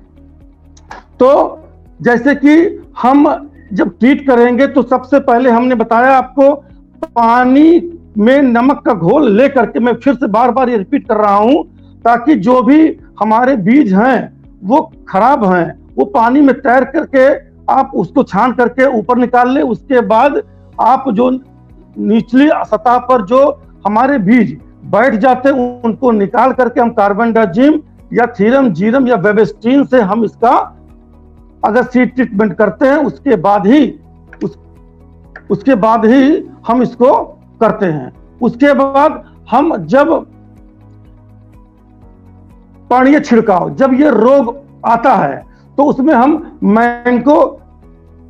Speaker 2: तो जैसे कि हम जब ट्रीट करेंगे तो सबसे पहले हमने बताया आपको, पानी में नमक का घोल लेकर के, मैं फिर से बार बार ये रिपीट कर रहा हूं ताकि जो भी हमारे बीज हैं वो खराब हैं वो पानी में तैर करके आप उसको छान करके ऊपर निकाल ले। उसके बाद आप जो निचली सतह पर जो हमारे बीज बैठ जाते हैं उनको निकाल करके हम कार्बेंडाजिम या थीरम, जीरम या बेबेस्टीन से हम इसका अगर सीड ट्रीटमेंट करते हैं उसके बाद ही हम इसको करते हैं। उसके बाद हम जब पानी छिड़काव, जब ये रोग आता है तो उसमें हम मैंको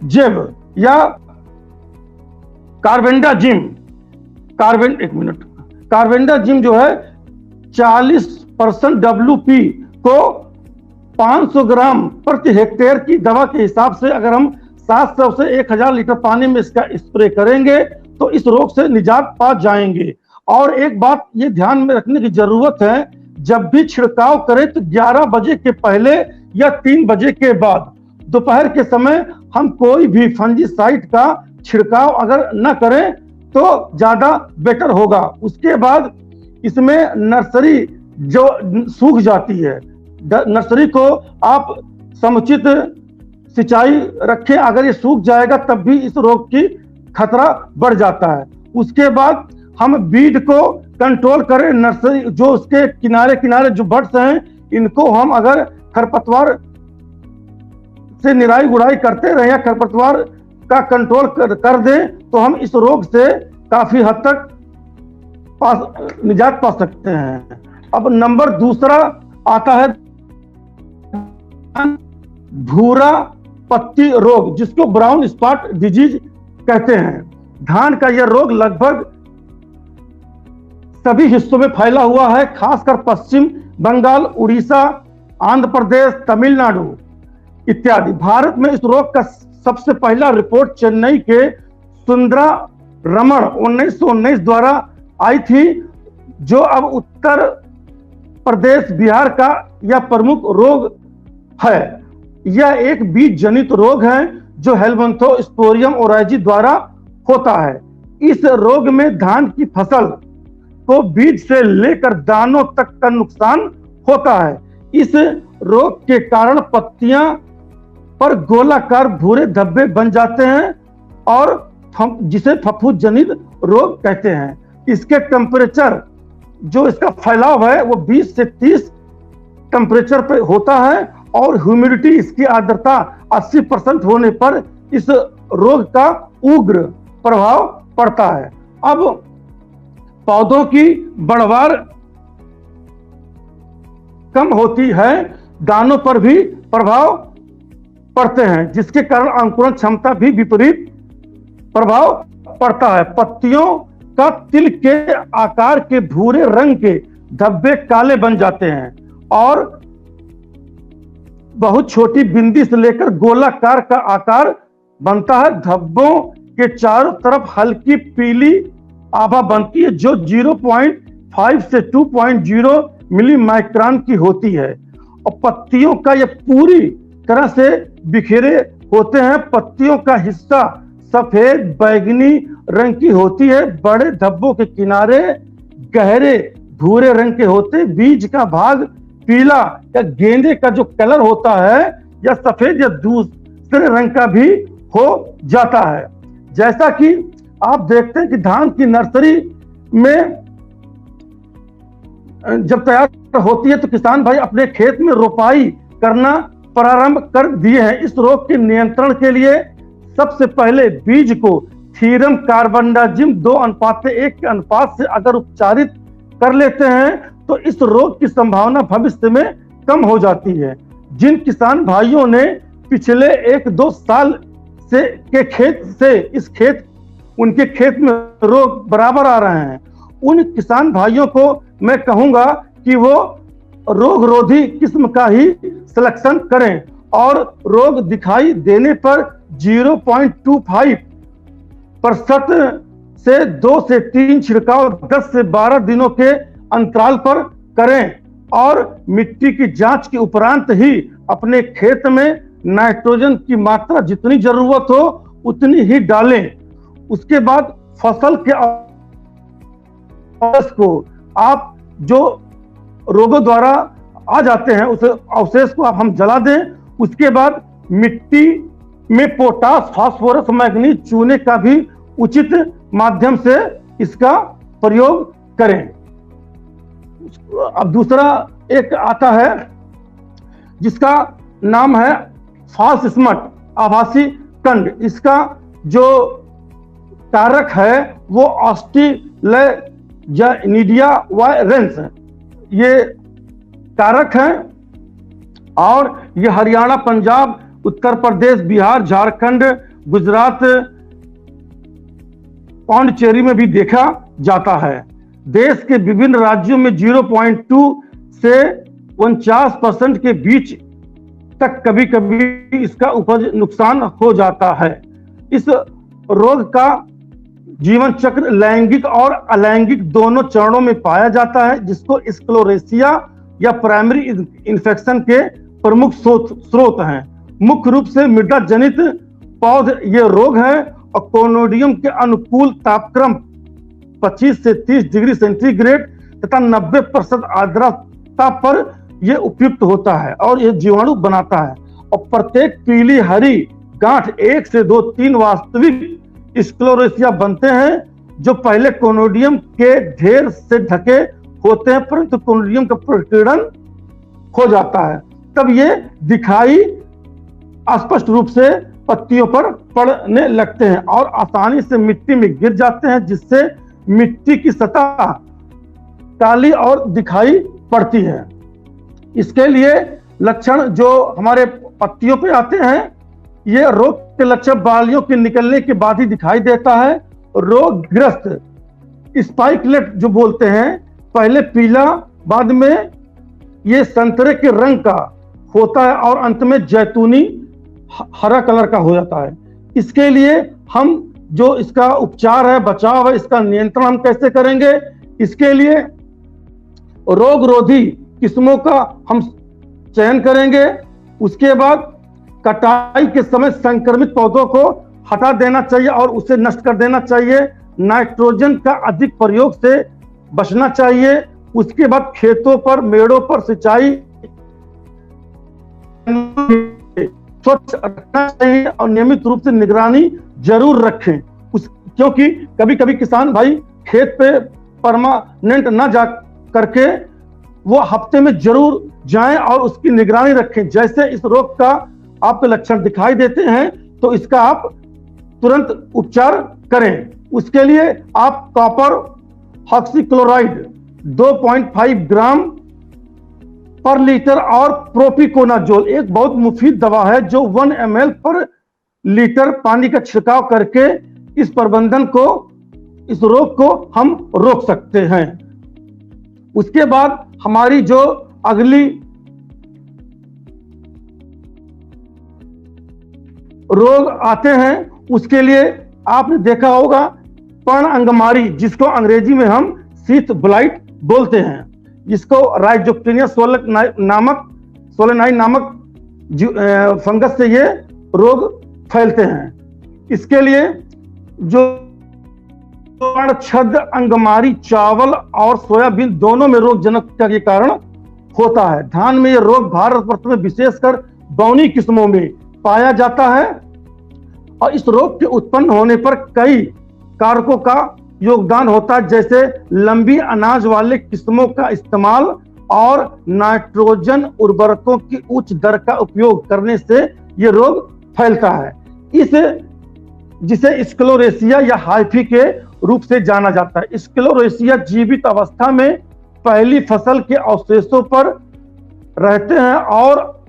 Speaker 2: जेब या कार्बेंडाजिम जो है 40% WP को 500 ग्राम प्रति हेक्टेयर की दवा के हिसाब से अगर हम 700 से 1000 लीटर पानी में इसका स्प्रे करेंगे तो इस रोग से निजात पा जाएंगे। और एक बात ये ध्यान में रखने की जरूरत है, जब भी छिड़काव करें तो 11 बजे के पहले या 3 बजे के बाद, दोपहर के समय हम कोई भी फंजीसाइड का छिड़काव अगर न करें तो ज्यादा बेटर होगा। उसके बाद इसमें नर्सरी जो सूख जाती है, नर्सरी को आप समुचित सिंचाई रखें, अगर ये सूख जाएगा तब भी इस रोग की खतरा बढ़ जाता है। उसके बाद हम बीड को कंट्रोल करें, नर्सरी जो उसके किनारे किनारे जो बर्ड्स हैं इनको हम अगर खरपतवार से निराई गुड़ाई करते रहे या खरपतवार का कंट्रोल कर दें तो हम इस रोग से काफी हद तक निजात पा सकते हैं। अब नंबर दूसरा आता है भूरा पत्ती रोग, जिसको ब्राउन स्पॉट डिजीज कहते हैं। धान का यह रोग लगभग सभी हिस्सों में फैला हुआ है, खासकर पश्चिम बंगाल, उड़ीसा, आंध्र प्रदेश, तमिलनाडु इत्यादि। भारत में इस रोग का सबसे पहला रिपोर्ट चेन्नई के सुंदरा रमण 1919 द्वारा आई थी, जो अब उत्तर प्रदेश, बिहार का यह प्रमुख रोग है। यह एक बीज जनित रोग है जो हेलमिंथोस्पोरियम ओराइजी द्वारा होता है। इस रोग में धान की फसल को बीज से लेकर दानों तक का नुकसान होता है। इस रोग के कारण पत्तियां पर गोलाकार भूरे धब्बे बन जाते हैं और जिसे फफूंद जनित रोग कहते हैं। इसके टेम्परेचर, जो इसका फैलाव है वो 20 से 30 टेम्परेचर पे होता है और ह्यूमिडिटी, इसकी आर्द्रता 80% होने पर इस रोग का उग्र प्रभाव पड़ता है। अब पौधों की बढ़वार कम होती है, दानों पर भी प्रभाव पड़ते हैं, जिसके कारण अंकुरण क्षमता भी विपरीत प्रभाव पड़ता है। पत्तियों का तिल के आकार के भूरे रंग के धब्बे काले बन जाते हैं और बहुत छोटी बिंदी से लेकर गोलाकार का आकार बनता है। धब्बों के चारों तरफ हल्की पीली आभा बनती है जो 0.5 से 2.0 मिली माइक्रोन की होती है और पत्तियों का ये पूरी तरह से बिखरे होते हैं। पत्तियों का हिस्सा सफेद बैगनी रंग की होती है। बड़े धब्बों के किनारे गहरे भूरे रंग के होते। बीज का भाग पीला या गेंदे का जो कलर होता है या सफेद या दूसरे रंग का भी हो जाता है। जैसा कि आप देखते हैं कि धान की नर्सरी में जब तैयार होती है तो किसान भाई अपने खेत में रोपाई करना प्रारंभ कर दिए हैं। इस रोग के नियंत्रण के लिए सबसे पहले बीज को थीरम कार्बेंडाजिम 2:1 के अनुपात से अगर उपचारित कर लेते हैं तो इस रोग की संभावना भविष्य में कम हो जाती है। जिन किसान भाइयों ने पिछले 1-2 साल से के खेत से उनके खेत में रोग बराबर आ रहे हैं, उन किसान भाइयों को मैं कहूंगा कि वो रोग रोधी किस्म का ही सिलेक्शन करें और रोग दिखाई देने पर 0.25% से 2 से 3 छिड़काव 10 से 12 दिनों के अंतराल पर करें और मिट्टी की जांच के उपरांत ही अपने खेत में नाइट्रोजन की मात्रा जितनी जरूरत हो उतनी ही डालें। उसके बाद फसल के अवशेष को आप जो रोगों द्वारा आ जाते हैं उस अवशेष को आप हम जला दें। उसके बाद मिट्टी में पोटास, फास्फोरस, मैग्नीज, चूने का भी उचित माध्यम से इसका प्रयोग करें। अब दूसरा एक आता है जिसका नाम है फॉल्स स्मट, आभासी कंड। इसका जो कारक है वो ऑस्ट्रेलिया वायरेंस ये कारक है और ये हरियाणा, पंजाब, उत्तर प्रदेश, बिहार, झारखंड, गुजरात, पांडिचेरी में भी देखा जाता है। देश के विभिन्न राज्यों में 0.2 से 49% के बीच तक कभी कभी इसका उपज नुकसान हो जाता है। इस रोग का जीवन चक्र लैंगिक और अलैंगिक दोनों चरणों में पाया जाता है, जिसको स्क्लेरोसिया या प्राइमरी इन्फेक्शन के प्रमुख स्रोत हैं। मुख्य रूप से मृदा जनित पौध ये रोग है और कोनोडियम के अनुकूल तापक्रम 25 से 30 डिग्री सेंटीग्रेड तथा 90% आर्द्रता पर यह उपयुक्त होता है और यह जीवाणु बनाता है और प्रत्येक पीली हरी गांठ 1 से 2-3 वास्तविक स्क्लेरोसिया बनते हैं जो पहले कोनोडियम के ढेर से ढके होते हैं, परंतु कोनोडियम का प्रकीर्णन हो जाता है तब ये दिखाई स्पष्ट रूप से पत्तियों पर पड़ने लगते हैं और आसानी से मिट्टी में गिर जाते हैं, जिससे मिट्टी की सतह काली और दिखाई पड़ती है। इसके लिए लक्षण जो हमारे पत्तियों पे आते हैं, ये रोग के लक्षण बालियों के निकलने के बाद ही दिखाई देता है। रोगग्रस्त स्पाइकलेट जो बोलते हैं, पहले पीला, बाद में ये संतरे के रंग का होता है और अंत में जैतूनी हरा कलर का हो जाता है। इसके लिए हम जो इसका उपचार है, बचाव है, इसका नियंत्रण हम कैसे करेंगे? इसके लिए रोग रोधी किस्मों का हम चयन करेंगे। उसके बाद कटाई के समय संक्रमित पौधों को हटा देना चाहिए और उसे नष्ट कर देना चाहिए। नाइट्रोजन का अधिक प्रयोग से बचना चाहिए। उसके बाद खेतों पर, मेड़ों पर सिंचाई स्वच्छ रखना चाहिए और नियमित रूप से निगरानी जरूर रखें। क्योंकि कभी कभी किसान भाई खेत पे परमानेंट ना जा करके वो हफ्ते में जरूर जाएं और उसकी निगरानी रखें। जैसे इस रोग का आपके लक्षण दिखाई देते हैं तो इसका आप तुरंत उपचार करें। उसके लिए आप कॉपर ऑक्सीक्लोराइड 2.5 ग्राम पर लीटर और प्रोपिकोनाजोल एक बहुत मुफीद दवा है जो 1 ml पर लीटर पानी का छिड़काव करके इस प्रबंधन को, इस रोग को हम रोक सकते हैं। उसके बाद हमारी जो अगली रोग आते हैं उसके लिए आपने देखा होगा पर्ण अंगमारी, जिसको अंग्रेजी में हम शीत ब्लाइट बोलते हैं, जिसको राइजोक्टिनिया सोलेनाई नामक फंगस से ये रोग फैलते हैं। इसके लिए जो छद अंगमारी चावल और सोयाबीन दोनों में रोग जनकता के कारण होता है। धान में यह रोग भारतवर्ष में विशेषकर बौनी किस्मों में पाया जाता है और इस रोग के उत्पन्न होने पर कई कारकों का योगदान होता है, जैसे लंबी अनाज वाले किस्मों का इस्तेमाल और नाइट्रोजन उर्वरकों की उच्च दर का उपयोग करने से यह रोग फैलता है। इस जिसे स्क्लेरोसिया या हाइफी के रूप से जाना जाता है। स्क्लेरोसिया जीवित अवस्था में पहली फसल के अवशेषों पर रहते हैं और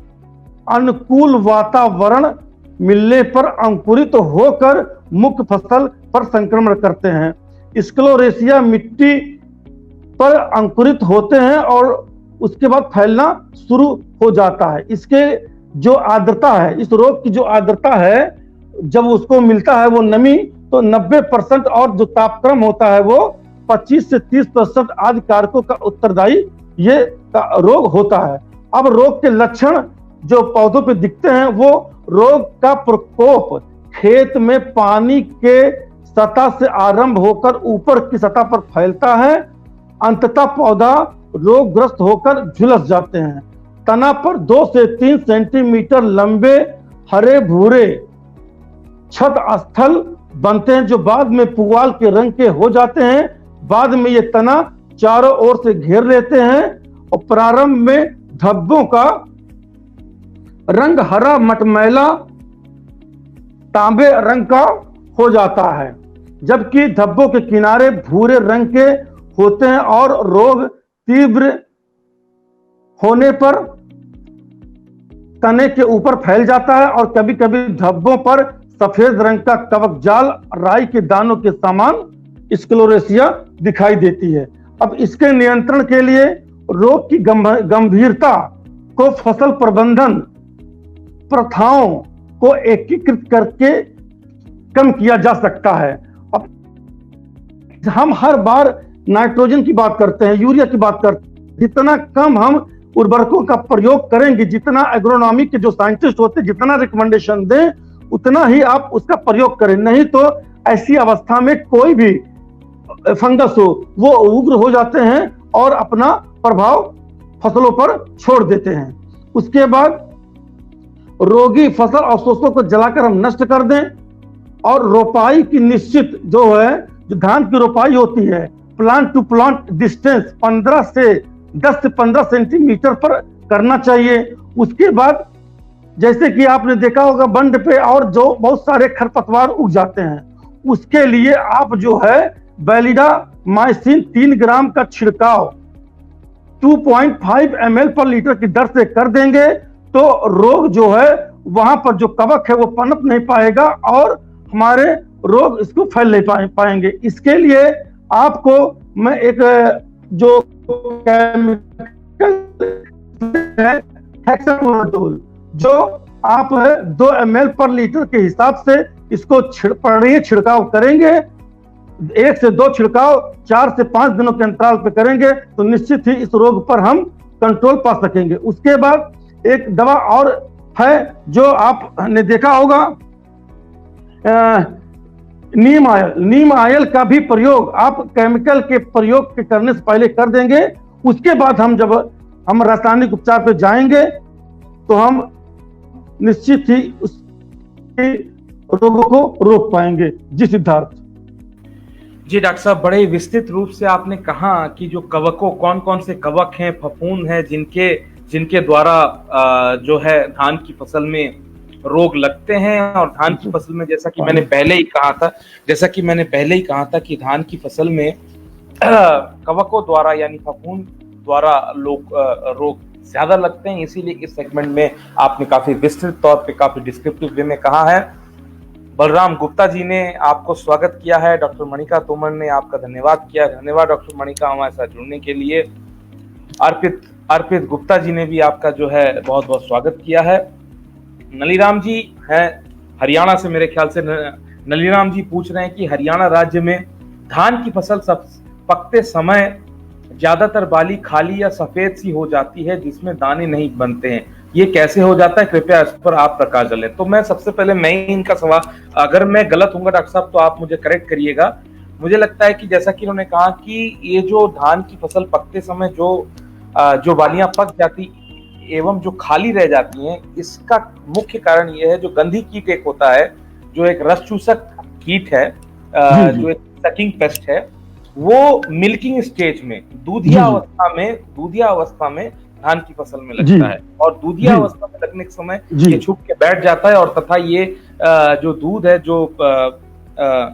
Speaker 2: अनुकूल वातावरण मिलने पर अंकुरित होकर मुख्य फसल पर संक्रमण करते हैं। स्क्लेरोसिया मिट्टी पर अंकुरित होते हैं और उसके बाद फैलना शुरू हो जाता है। इसके जो आर्द्रता है, इस रोग की जो आर्द्रता है, जब उसको मिलता है वो नमी, तो 90% और जो तापक्रम होता है वो 25 से 30% आदि कारकों का उत्तरदायी ये रोग होता है। अब रोग के लक्षण जो पौधों पे दिखते हैं, वो रोग का प्रकोप खेत में पानी के सतह से आरंभ होकर ऊपर की सतह पर फैलता है। अंततः पौधा रोगग्रस्त होकर झुलस जाते हैं। तना पर 2 से 3 सेंटीमीटर लंबे हरे भूरे छद स्थल बनते हैं, जो बाद में पुआल के रंग के हो जाते हैं। बाद में ये तना चारों ओर से घेर लेते हैं और प्रारंभ में धब्बों का रंग हरा मटमैला तांबे रंग का हो जाता है, जबकि धब्बों के किनारे भूरे रंग के होते हैं और रोग तीव्र होने पर तने के ऊपर फैल जाता है और कभी कभी धब्बों पर सफेद रंग का कवक जाल राई के दानों के समान स्क्लेरोसिया दिखाई देती है। अब इसके नियंत्रण के लिए रोग की गंभीरता को फसल प्रबंधन प्रथाओं को एकीकृत करके कम किया जा सकता है। अब हम हर बार नाइट्रोजन की बात करते हैं, यूरिया की बात करते हैं, जितना कम हम उर्वरकों का प्रयोग करेंगे, जितना एग्रोनॉमी के जो साइंटिस्ट होते हैं जितना रिकमेंडेशन दें, उतना ही आप उसका प्रयोग करें। नहीं तो ऐसी अवस्था में कोई भी फंगस हो वो उग्र हो जाते हैं और अपना प्रभाव फसलों पर छोड़ देते हैं। उसके बाद रोगी फसल अवशेषों को जलाकर हम नष्ट कर दें और रोपाई की निश्चित जो है, जो धान की रोपाई होती है, प्लांट टू प्लांट डिस्टेंस 10 से 15 सेंटीमीटर पर करना चाहिए। उसके बाद जैसे कि आपने देखा होगा बंड पे और जो बहुत सारे खरपतवार उग जाते हैं, उसके लिए आप जो है वैलिडामाइसिन 3 ग्राम का छिड़काव 2.5 ml पर लीटर की दर से कर देंगे तो रोग जो है वहां पर जो कवक है वो पनप नहीं पाएगा और हमारे रोग इसको फैल नहीं पाएंगे। इसके लिए आपको मैं एक जो हेक्साकोनाजोल जो आप 2 ml पर लीटर के हिसाब से इसको छिड़काव करेंगे, 1 से 2 छिड़काव 4 से 5 दिनों के अंतराल पे करेंगे तो निश्चित ही इस रोग पर हम कंट्रोल पा सकेंगे। उसके बाद एक दवा और है जो आपने देखा होगा, नीम आयल का भी प्रयोग आप केमिकल के प्रयोग के करने से पहले कर देंगे। उसके बाद जब हम रासायनिक उपचार पे जाएंगे तो हम निश्चित ही उस रोगों को रोक पाएंगे। जी सिद्धार्थ
Speaker 1: जी। डॉक्टर साहब, बड़े विस्तृत रूप से आपने कहा कि जो कवकों, कौन कौन से कवक हैं, फफूंद हैं जिनके द्वारा जो है धान की फसल में रोग लगते हैं। और धान की फसल में जैसा कि मैंने पहले ही कहा था कि धान की फसल में कवकों द्वारा यानी फफूंद द्वारा रोग ज्यादा लगते हैं। इसीलिए इस सेगमेंट में आपने काफी विस्तृत तौर पे, काफी डिस्क्रिप्टिव वे में कहा है। बलराम गुप्ता जी ने आपको स्वागत किया है, डॉक्टर मणिका तोमर ने आपका धन्यवाद किया। धन्यवाद डॉक्टर मणिका हमारे साथ जुड़ने के लिए। अर्पित गुप्ता जी ने भी आपका जो है बहुत बहुत स्वागत किया है। नलीराम जी हैं हरियाणा से, मेरे ख्याल से नलीराम जी पूछ रहे हैं कि हरियाणा राज्य में धान की फसल सब पकते समय ज्यादातर बाली खाली या सफेद सी हो जाती है जिसमें दाने नहीं बनते हैं, ये कैसे हो जाता है? कृपया इस पर आप प्रकाश डालें। तो मैं सबसे पहले मैं ही इनका सवाल, अगर मैं गलत हूंगा डॉक्टर साहब तो आप मुझे करेक्ट करिएगा। मुझे लगता है कि जैसा कि उन्होंने कहा कि ये जो धान की फसल पकते समय जो बालियां पक जाती एवं जो खाली रह जाती हैं, इसका मुख्य कारण यह है जो गंधी कीट एक होता है, जो एक रस चूसक कीट है, जो एक सकिंग पेस्ट है, वो मिल्किंग स्टेज में दूधिया अवस्था में धान की फसल में लगता है और दूधिया अवस्था में लगने के समय ये छुप के बैठ जाता है और तथा ये जो दूध है जो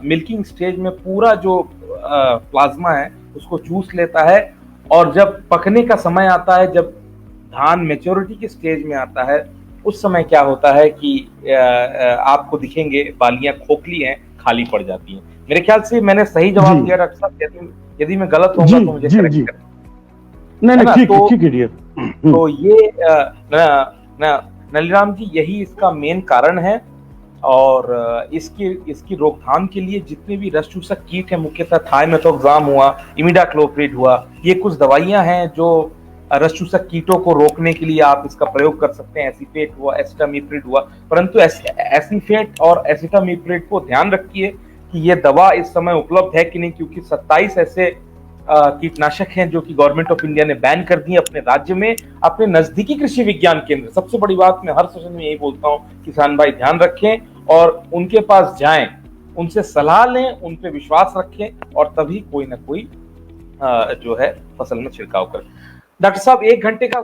Speaker 1: मिल्किंग स्टेज में पूरा जो प्लाज्मा है उसको चूस लेता है और जब पकने का समय आता है, जब धान मेच्योरिटी के स्टेज में आता है, उस समय क्या होता है कि आपको दिखेंगे बालियां खोखली हैं, खाली पड़ जाती हैं। मेरे ख्याल से मैंने सही जवाब दिया डॉक्टर साहब, यदि मैं गलत होऊंगा तो मुझे करेक्ट करना। नहीं, ठीक है। तो ये नलीराम जी यही इसका मेन कारण है और इसकी रोकथाम के लिए जितने भी रस चूसक कीट है, मुख्यतः थाइमेथोक्साम हुआ, इमिडाक्लोप्रिड हुआ, ये कुछ दवाइयां हैं जो रस चूसक कीटों को रोकने के लिए आप इसका प्रयोग कर सकते हैं। एसीफेट हुआ, एसिटामिप्रिड हुआ, परंतु एसीफेट और एसिटामिप्रिड को ध्यान रखिए कि ये दवा इस समय उपलब्ध है कि नहीं, क्योंकि 27 ऐसे कीटनाशक हैं जो कि गवर्नमेंट ऑफ इंडिया ने बैन कर दिए अपने राज्य में। अपने नजदीकी कृषि विज्ञान केंद्र, सबसे बड़ी बात मैं हर सेशन में यही बोलता हूँ, किसान भाई ध्यान रखें और उनके पास जाएं, उनसे सलाह लें, उन पे विश्वास रखें और तभी कोई ना कोई जो है फसल में छिड़काव करें। डॉक्टर साहब 1 घंटे का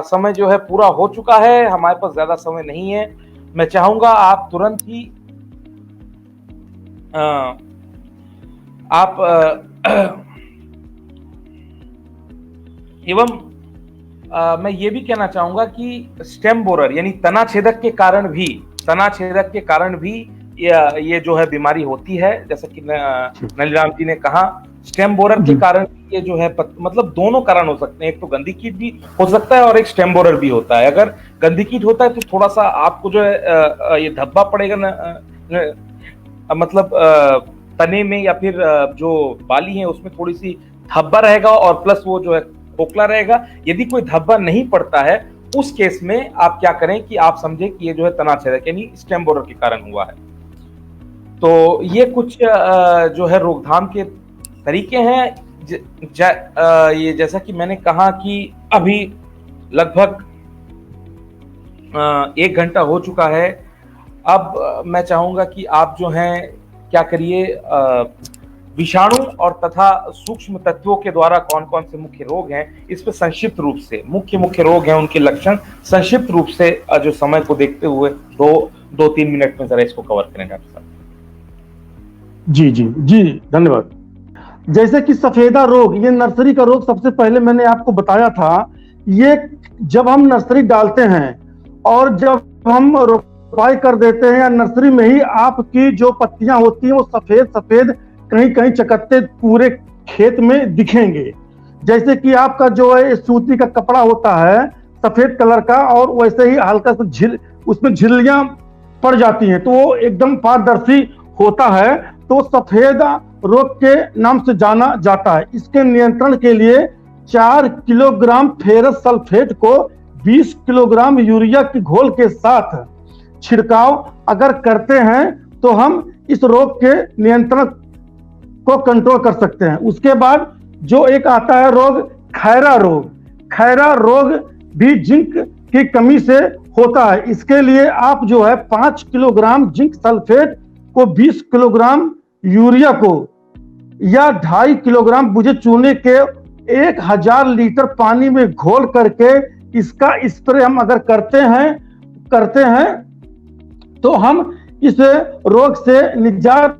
Speaker 1: समय जो है पूरा हो चुका है, हमारे पास ज्यादा समय नहीं है। मैं चाहूंगा आप तुरंत ही मैं ये भी कहना चाहूंगा कि स्टेम बोरर यानी तना छेदक के कारण भी ये जो है बीमारी होती है, जैसा कि नलीराम जी ने कहा। स्टेम बोरर के कारण ये जो है मतलब दोनों कारण हो सकते हैं, एक तो गंधी कीट भी हो सकता है और एक स्टेम बोरर भी होता है। अगर गंधी कीट होता है तो थोड़ा सा आपको जो है ये धब्बा पड़ेगा मतलब तने में या फिर जो बाली है उसमें थोड़ी सी धब्बा रहेगा और प्लस वो जो है खोखला रहेगा। यदि कोई धब्बा नहीं पड़ता है उस केस में आप क्या करें कि आप समझे कि ये जो है तना छेदक यानी स्टेम बोरर के कारण हुआ है। तो ये कुछ जो है रोकथाम के तरीके हैं। ये जैसा कि मैंने कहा कि अभी लगभग 1 घंटा हो चुका है। अब मैं चाहूंगा कि आप जो हैं क्या करिए, विषाणु और तथा सूक्ष्म तत्वों के द्वारा कौन कौन से मुख्य रोग हैं इस पर संक्षिप्त रूप से, मुख्य रोग हैं उनके लक्षण संक्षिप्त रूप से जो समय को देखते हुए 2-3 मिनट में जरा इसको कवर करें डॉक्टर साहब।
Speaker 2: जी धन्यवाद। जैसे कि सफेदा रोग, ये नर्सरी का रोग सबसे पहले मैंने आपको बताया था। ये जब हम नर्सरी डालते हैं और जब हम रोपाई कर देते हैं या नर्सरी में ही आपकी जो पत्तियां होती हैं वो सफेद कहीं चकत्ते पूरे खेत में दिखेंगे। जैसे कि आपका जो है सूती का कपड़ा होता है सफेद कलर का और वैसे ही हल्का सा उसमें झिल्लियां पड़ जाती हैं तो वो एकदम पारदर्शी होता है, तो सफेद रोग के नाम से जाना जाता है। इसके नियंत्रण के लिए 4 किलोग्राम फेरस सल्फेट को 20 किलोग्राम यूरिया की घोल के साथ छिड़काव अगर करते हैं तो हम इस रोग के नियंत्रण को कंट्रोल कर सकते हैं। उसके बाद जो एक आता है रोग खैरा रोग भी जिंक की कमी से होता है। इसके लिए आप जो है 5 किलोग्राम जिंक सल्फेट को 20 किलोग्राम यूरिया को या 2.5 किलोग्राम बुझे चूने के 1000 लीटर पानी में घोल करके इसका स्प्रे हम अगर करते हैं तो हम इस रोग से निजात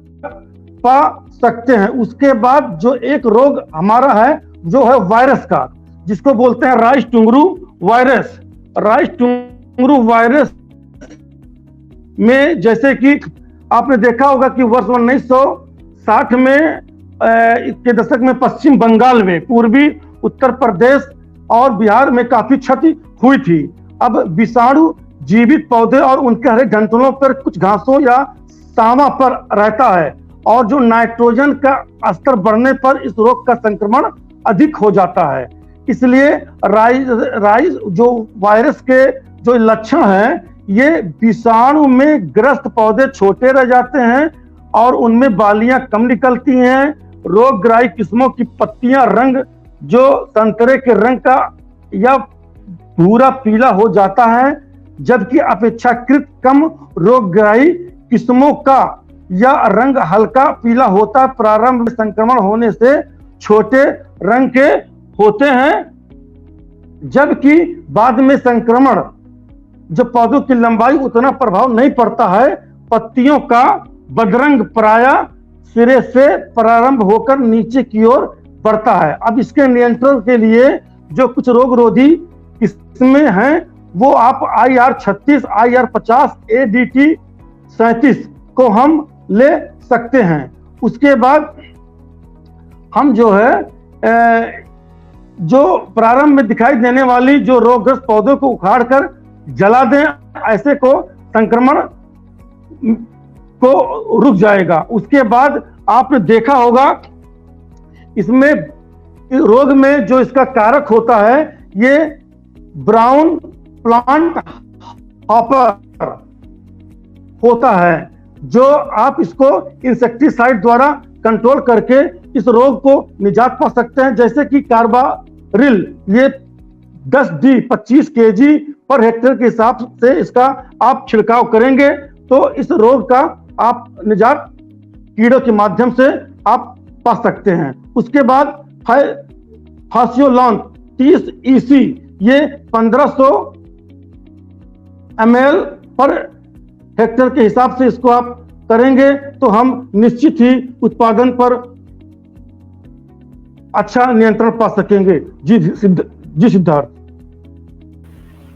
Speaker 2: पा सकते हैं। उसके बाद जो एक रोग हमारा है जो है वायरस का, जिसको बोलते हैं राइस टुंगरू वायरस में जैसे कि आपने देखा होगा कि वर्ष 1960 में के दशक में पश्चिम बंगाल में, पूर्वी उत्तर प्रदेश और बिहार में काफी क्षति हुई थी। अब विषाणु जीवित पौधे और उनके हरे डंठलों पर कुछ घासों या सामा पर रहता है और जो नाइट्रोजन का स्तर बढ़ने पर इस रोग का संक्रमण अधिक हो जाता है। इसलिए राइज जो वायरस के जो लक्षण हैं, ये विषाणु में ग्रस्त पौधे छोटे रह जाते हैं और उनमें बालियां कम निकलती हैं। रोगग्राही किस्मों की पत्तियां रंग जो संतरे के रंग का या भूरा पीला हो जाता है, जबकि अपेक्षाकृत कम रोगग्राही किस्मों का या रंग हल्का पीला होता है। प्रारंभ में संक्रमण होने से छोटे रंग के होते हैं, जबकि बाद में संक्रमण जब पौधों की लंबाई उतना प्रभाव नहीं पड़ता है। पत्तियों का बदरंग प्रायः सिरे से प्रारंभ होकर नीचे की ओर बढ़ता है। अब इसके नियंत्रण के लिए जो कुछ रोग रोधी किस्में हैं, वो आप IR36, IR50, ADT 37 को हम ले सकते हैं। उसके बाद हम जो है जो प्रारंभ में दिखाई देने वाली जो रोगग्रस्त पौधों को उखाड़कर जला दें, ऐसे को संक्रमण को रुक जाएगा। उसके बाद आपने देखा होगा इसमें रोग में जो इसका कारक होता है, ये ब्राउन प्लांट हॉपर होता है, जो आप इसको इंसेक्टिसाइड द्वारा कंट्रोल करके इस रोग को निजात पा सकते हैं। जैसे कि कार्बारिल, ये 10D 25 kg पर हेक्टेयर के हिसाब से इसका आप छिड़काव करेंगे तो इस रोग का आप निजात कीड़ों के माध्यम से आप पा सकते हैं। उसके बाद फासियोलॉन 30 EC, ये 1500 ml पर हेक्टेयर के हिसाब से इसको आप करेंगे तो हम निश्चित ही उत्पादन पर अच्छा नियंत्रण पा सकेंगे। जी सिद्धार्थ।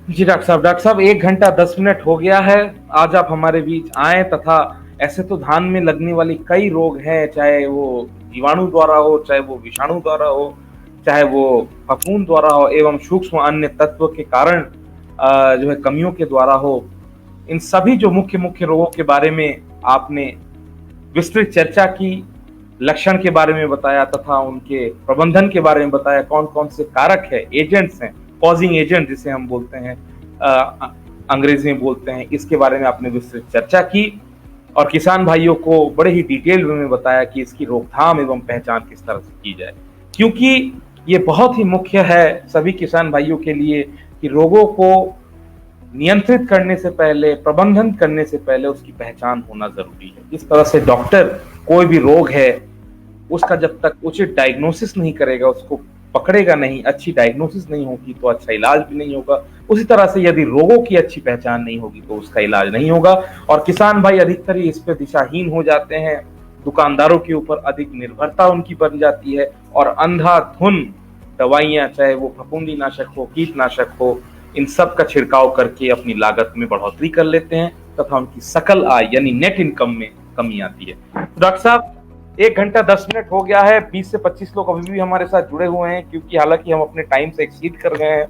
Speaker 1: जी डॉक्टर साहब 1 घंटा 10 मिनट हो गया है। आज आप हमारे बीच आए, तथा ऐसे तो धान में लगने वाली कई रोग हैं, चाहे वो जीवाणु द्वारा हो, चाहे वो विषाणु द्वारा हो, चाहे वो फफूंद द्वारा हो, एवं सूक्ष्म अन्य तत्व के कारण जो है कमियों के द्वारा हो। इन सभी जो मुख्य रोगों के बारे में आपने विस्तृत चर्चा की, लक्षण के बारे में बताया तथा उनके प्रबंधन के बारे में बताया, कौन कौन से कारक है, एजेंट्स हैं, कॉजिंग एजेंट जिसे हम बोलते हैं, अंग्रेजी में बोलते हैं, इसके बारे में आपने विस्तृत चर्चा की और किसान भाइयों को बड़े ही डिटेल में बताया कि इसकी रोकथाम एवं पहचान किस तरह से की जाए, क्योंकि ये बहुत ही मुख्य है सभी किसान भाइयों के लिए कि रोगों को नियंत्रित करने से पहले, प्रबंधन करने से पहले उसकी पहचान होना जरूरी है। इस तरह से डॉक्टर कोई भी रोग है उसका जब तक उचित डायग्नोसिस नहीं करेगा, उसको पकड़ेगा नहीं, अच्छी डायग्नोसिस नहीं होगी तो अच्छा इलाज भी नहीं होगा। उसी तरह से यदि रोगों की अच्छी पहचान नहीं होगी तो उसका इलाज नहीं होगा। और किसान भाई अधिकतर इस पे दिशाहीन हो जाते हैं, दुकानदारों के ऊपर अधिक निर्भरता उनकी बन जाती है और अंधाधुन दवाइयां, चाहे वो फफूंदीनाशक हो, कीटनाशक हो, इन सब का छिड़काव करके अपनी लागत में बढ़ोतरी कर लेते हैं तथा उनकी सकल आय यानी नेट इनकम में कमी आती है। तो डॉक्टर साहब 1 घंटा 10 मिनट हो गया है, 20 से 25 लोग अभी भी हमारे साथ जुड़े हुए हैं, क्योंकि हालांकि हम अपने टाइम से एक्सीड कर गए हैं।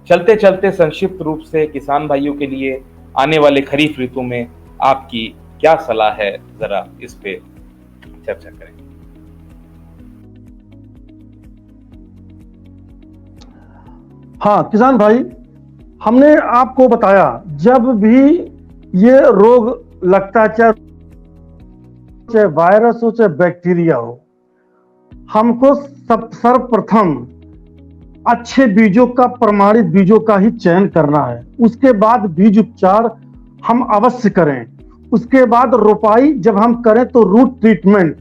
Speaker 1: चलते चलते संक्षिप्त रूप से किसान भाइयों के लिए आने वाले खरीफ ऋतु में आपकी क्या सलाह है, जरा इस पे चर्चा करें।
Speaker 2: हाँ किसान भाई, हमने आपको बताया जब भी ये रोग लगता है, चाहे वायरस हो चाहे बैक्टीरिया हो, हमको सर्वप्रथम अच्छे बीजों का, प्रमाणित बीजों का ही चयन करना है। उसके बाद बीज उपचार हम अवश्य करें। उसके बाद रोपाई जब हम करें तो रूट ट्रीटमेंट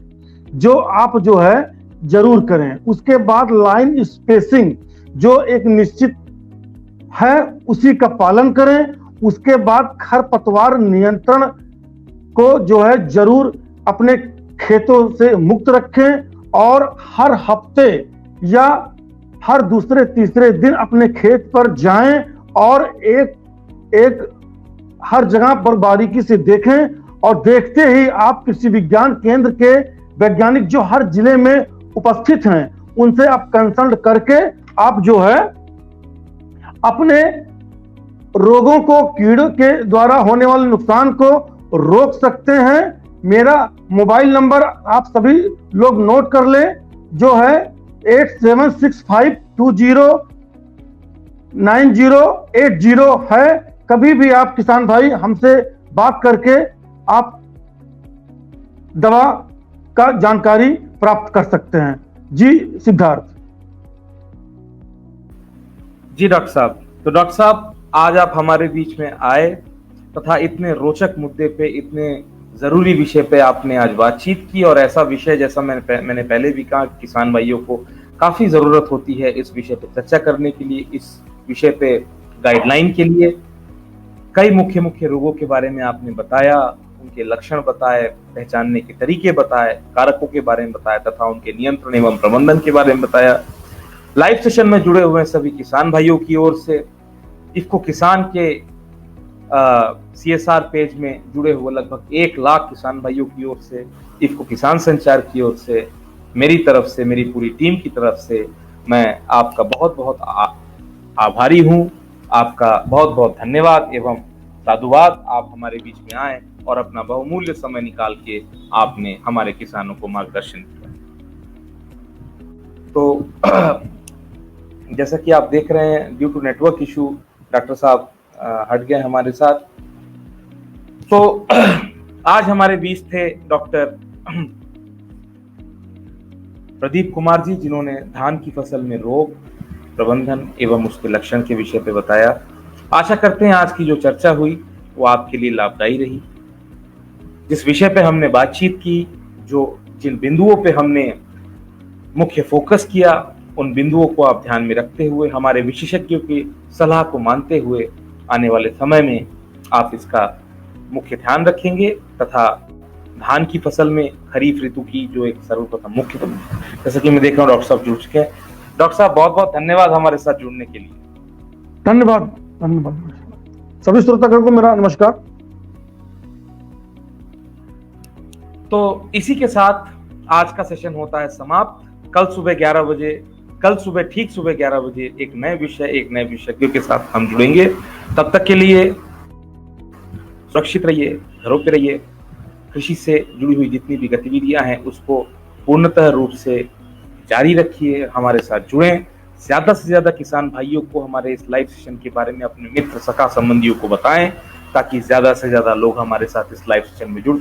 Speaker 2: जो आप जो है जरूर करें। उसके बाद लाइन स्पेसिंग जो एक निश्चित है उसी का पालन करें। उसके बाद खरपतवार नियंत्रण को जो है जरूर अपने खेतों से मुक्त रखें और हर हफ्ते या हर दूसरे तीसरे दिन अपने खेत पर जाएं और एक हर जगह पर बारीकी से देखें और देखते ही आप कृषि विज्ञान केंद्र के वैज्ञानिक जो हर जिले में उपस्थित हैं उनसे आप कंसल्ट करके आप जो है अपने रोगों को, कीड़ों के द्वारा होने वाले नुकसान को रोक सकते हैं मेरा मोबाइल नंबर आप सभी लोग नोट कर ले, जो है 8765209080 है। कभी भी आप किसान भाई हमसे बात करके आप दवा का जानकारी प्राप्त कर सकते हैं। जी सिद्धार्थ।
Speaker 1: जी डॉक्टर साहब, तो डॉक्टर साहब आज आप हमारे बीच में आए तथा इतने रोचक मुद्दे पे, इतने जरूरी विषय पे आपने आज बातचीत की, और ऐसा विषय जैसा मैंने पहले भी कहा, किसान भाइयों को काफी जरूरत होती है इस विषय पे चर्चा करने के लिए, इस विषय पे गाइडलाइन के लिए। कई मुख्य मुख्य रोगों के बारे में आपने बताया, उनके लक्षण बताए, पहचानने के तरीके बताए, कारकों के बारे में बताया तथा उनके नियंत्रण एवं प्रबंधन के बारे में बताया। लाइव सेशन में जुड़े हुए सभी किसान भाइयों की ओर से, इफ्को किसान के CSR पेज में जुड़े हुए लगभग 1 लाख किसान भाइयों की ओर से, इफ्को किसान संचार की ओर से, मेरी तरफ से, मेरी पूरी टीम की तरफ से मैं आपका बहुत बहुत आभारी हूं। आपका बहुत बहुत धन्यवाद एवं साधुवाद। आप हमारे बीच में आए और अपना बहुमूल्य समय निकाल के आपने हमारे किसानों को मार्गदर्शन किया। तो जैसा कि आप देख रहे हैं, due to network issue doctor साहब हट गए हमारे साथ। तो आज हमारे बीच थे डॉक्टर प्रदीप कुमार जी, जिन्होंने धान की फसल में रोग प्रबंधन एवं उसके लक्षण के विषय पे बताया। आशा करते हैं आज की जो चर्चा हुई वो आपके लिए लाभदायी रही। जिस विषय पे हमने बातचीत की, जिन बिंदुओं पे हमने मुख्य फोकस किया, उन बिंदुओं को आप ध्यान में रखते हुए, हमारे विशेषज्ञों की सलाह को मानते हुए आने वाले समय में आप इसका मुख्य ध्यान रखेंगे तथा धान की फसल में खरीफ ऋतु की जो एक सर्वप्रथम मुख्य, जैसा कि मैं देख रहा हूँ डॉक्टर साहब जुड़ चुके हैं। डॉक्टर साहब बहुत बहुत धन्यवाद हमारे साथ जुड़ने के लिए।
Speaker 2: धन्यवाद धन्यवाद। सभी श्रोतागण को मेरा नमस्कार।
Speaker 1: तो इसी के साथ आज का सेशन होता है समाप्त। कल सुबह ठीक सुबह 11 बजे एक नए विशेषज्ञों के साथ हम जुड़ेंगे। तब तक के लिए सुरक्षित रहिए, घरों पे रहिए। कृषि से जुड़ी हुई जितनी भी गतिविधियां हैं उसको पूर्णतः रूप से जारी रखिए, हमारे साथ जुड़ें। ज्यादा से ज्यादा किसान भाइयों को हमारे इस लाइव सेशन के बारे में अपने मित्र सखा संबंधियों को बताएं, ताकि ज्यादा से ज्यादा लोग हमारे साथ इस लाइव सेशन में जुड़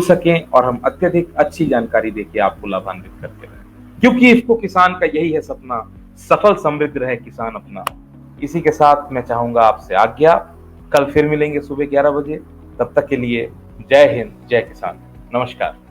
Speaker 1: सकें और हम अत्यधिक अच्छी जानकारी देके आपको लाभान्वित करते रहें। क्योंकि इसको किसान का यही है सपना, सफल समृद्ध रहे किसान अपना। इसी के साथ मैं चाहूंगा आपसे आज्ञा। कल फिर मिलेंगे सुबह 11 बजे। तब तक के लिए जय हिंद, जय किसान, नमस्कार।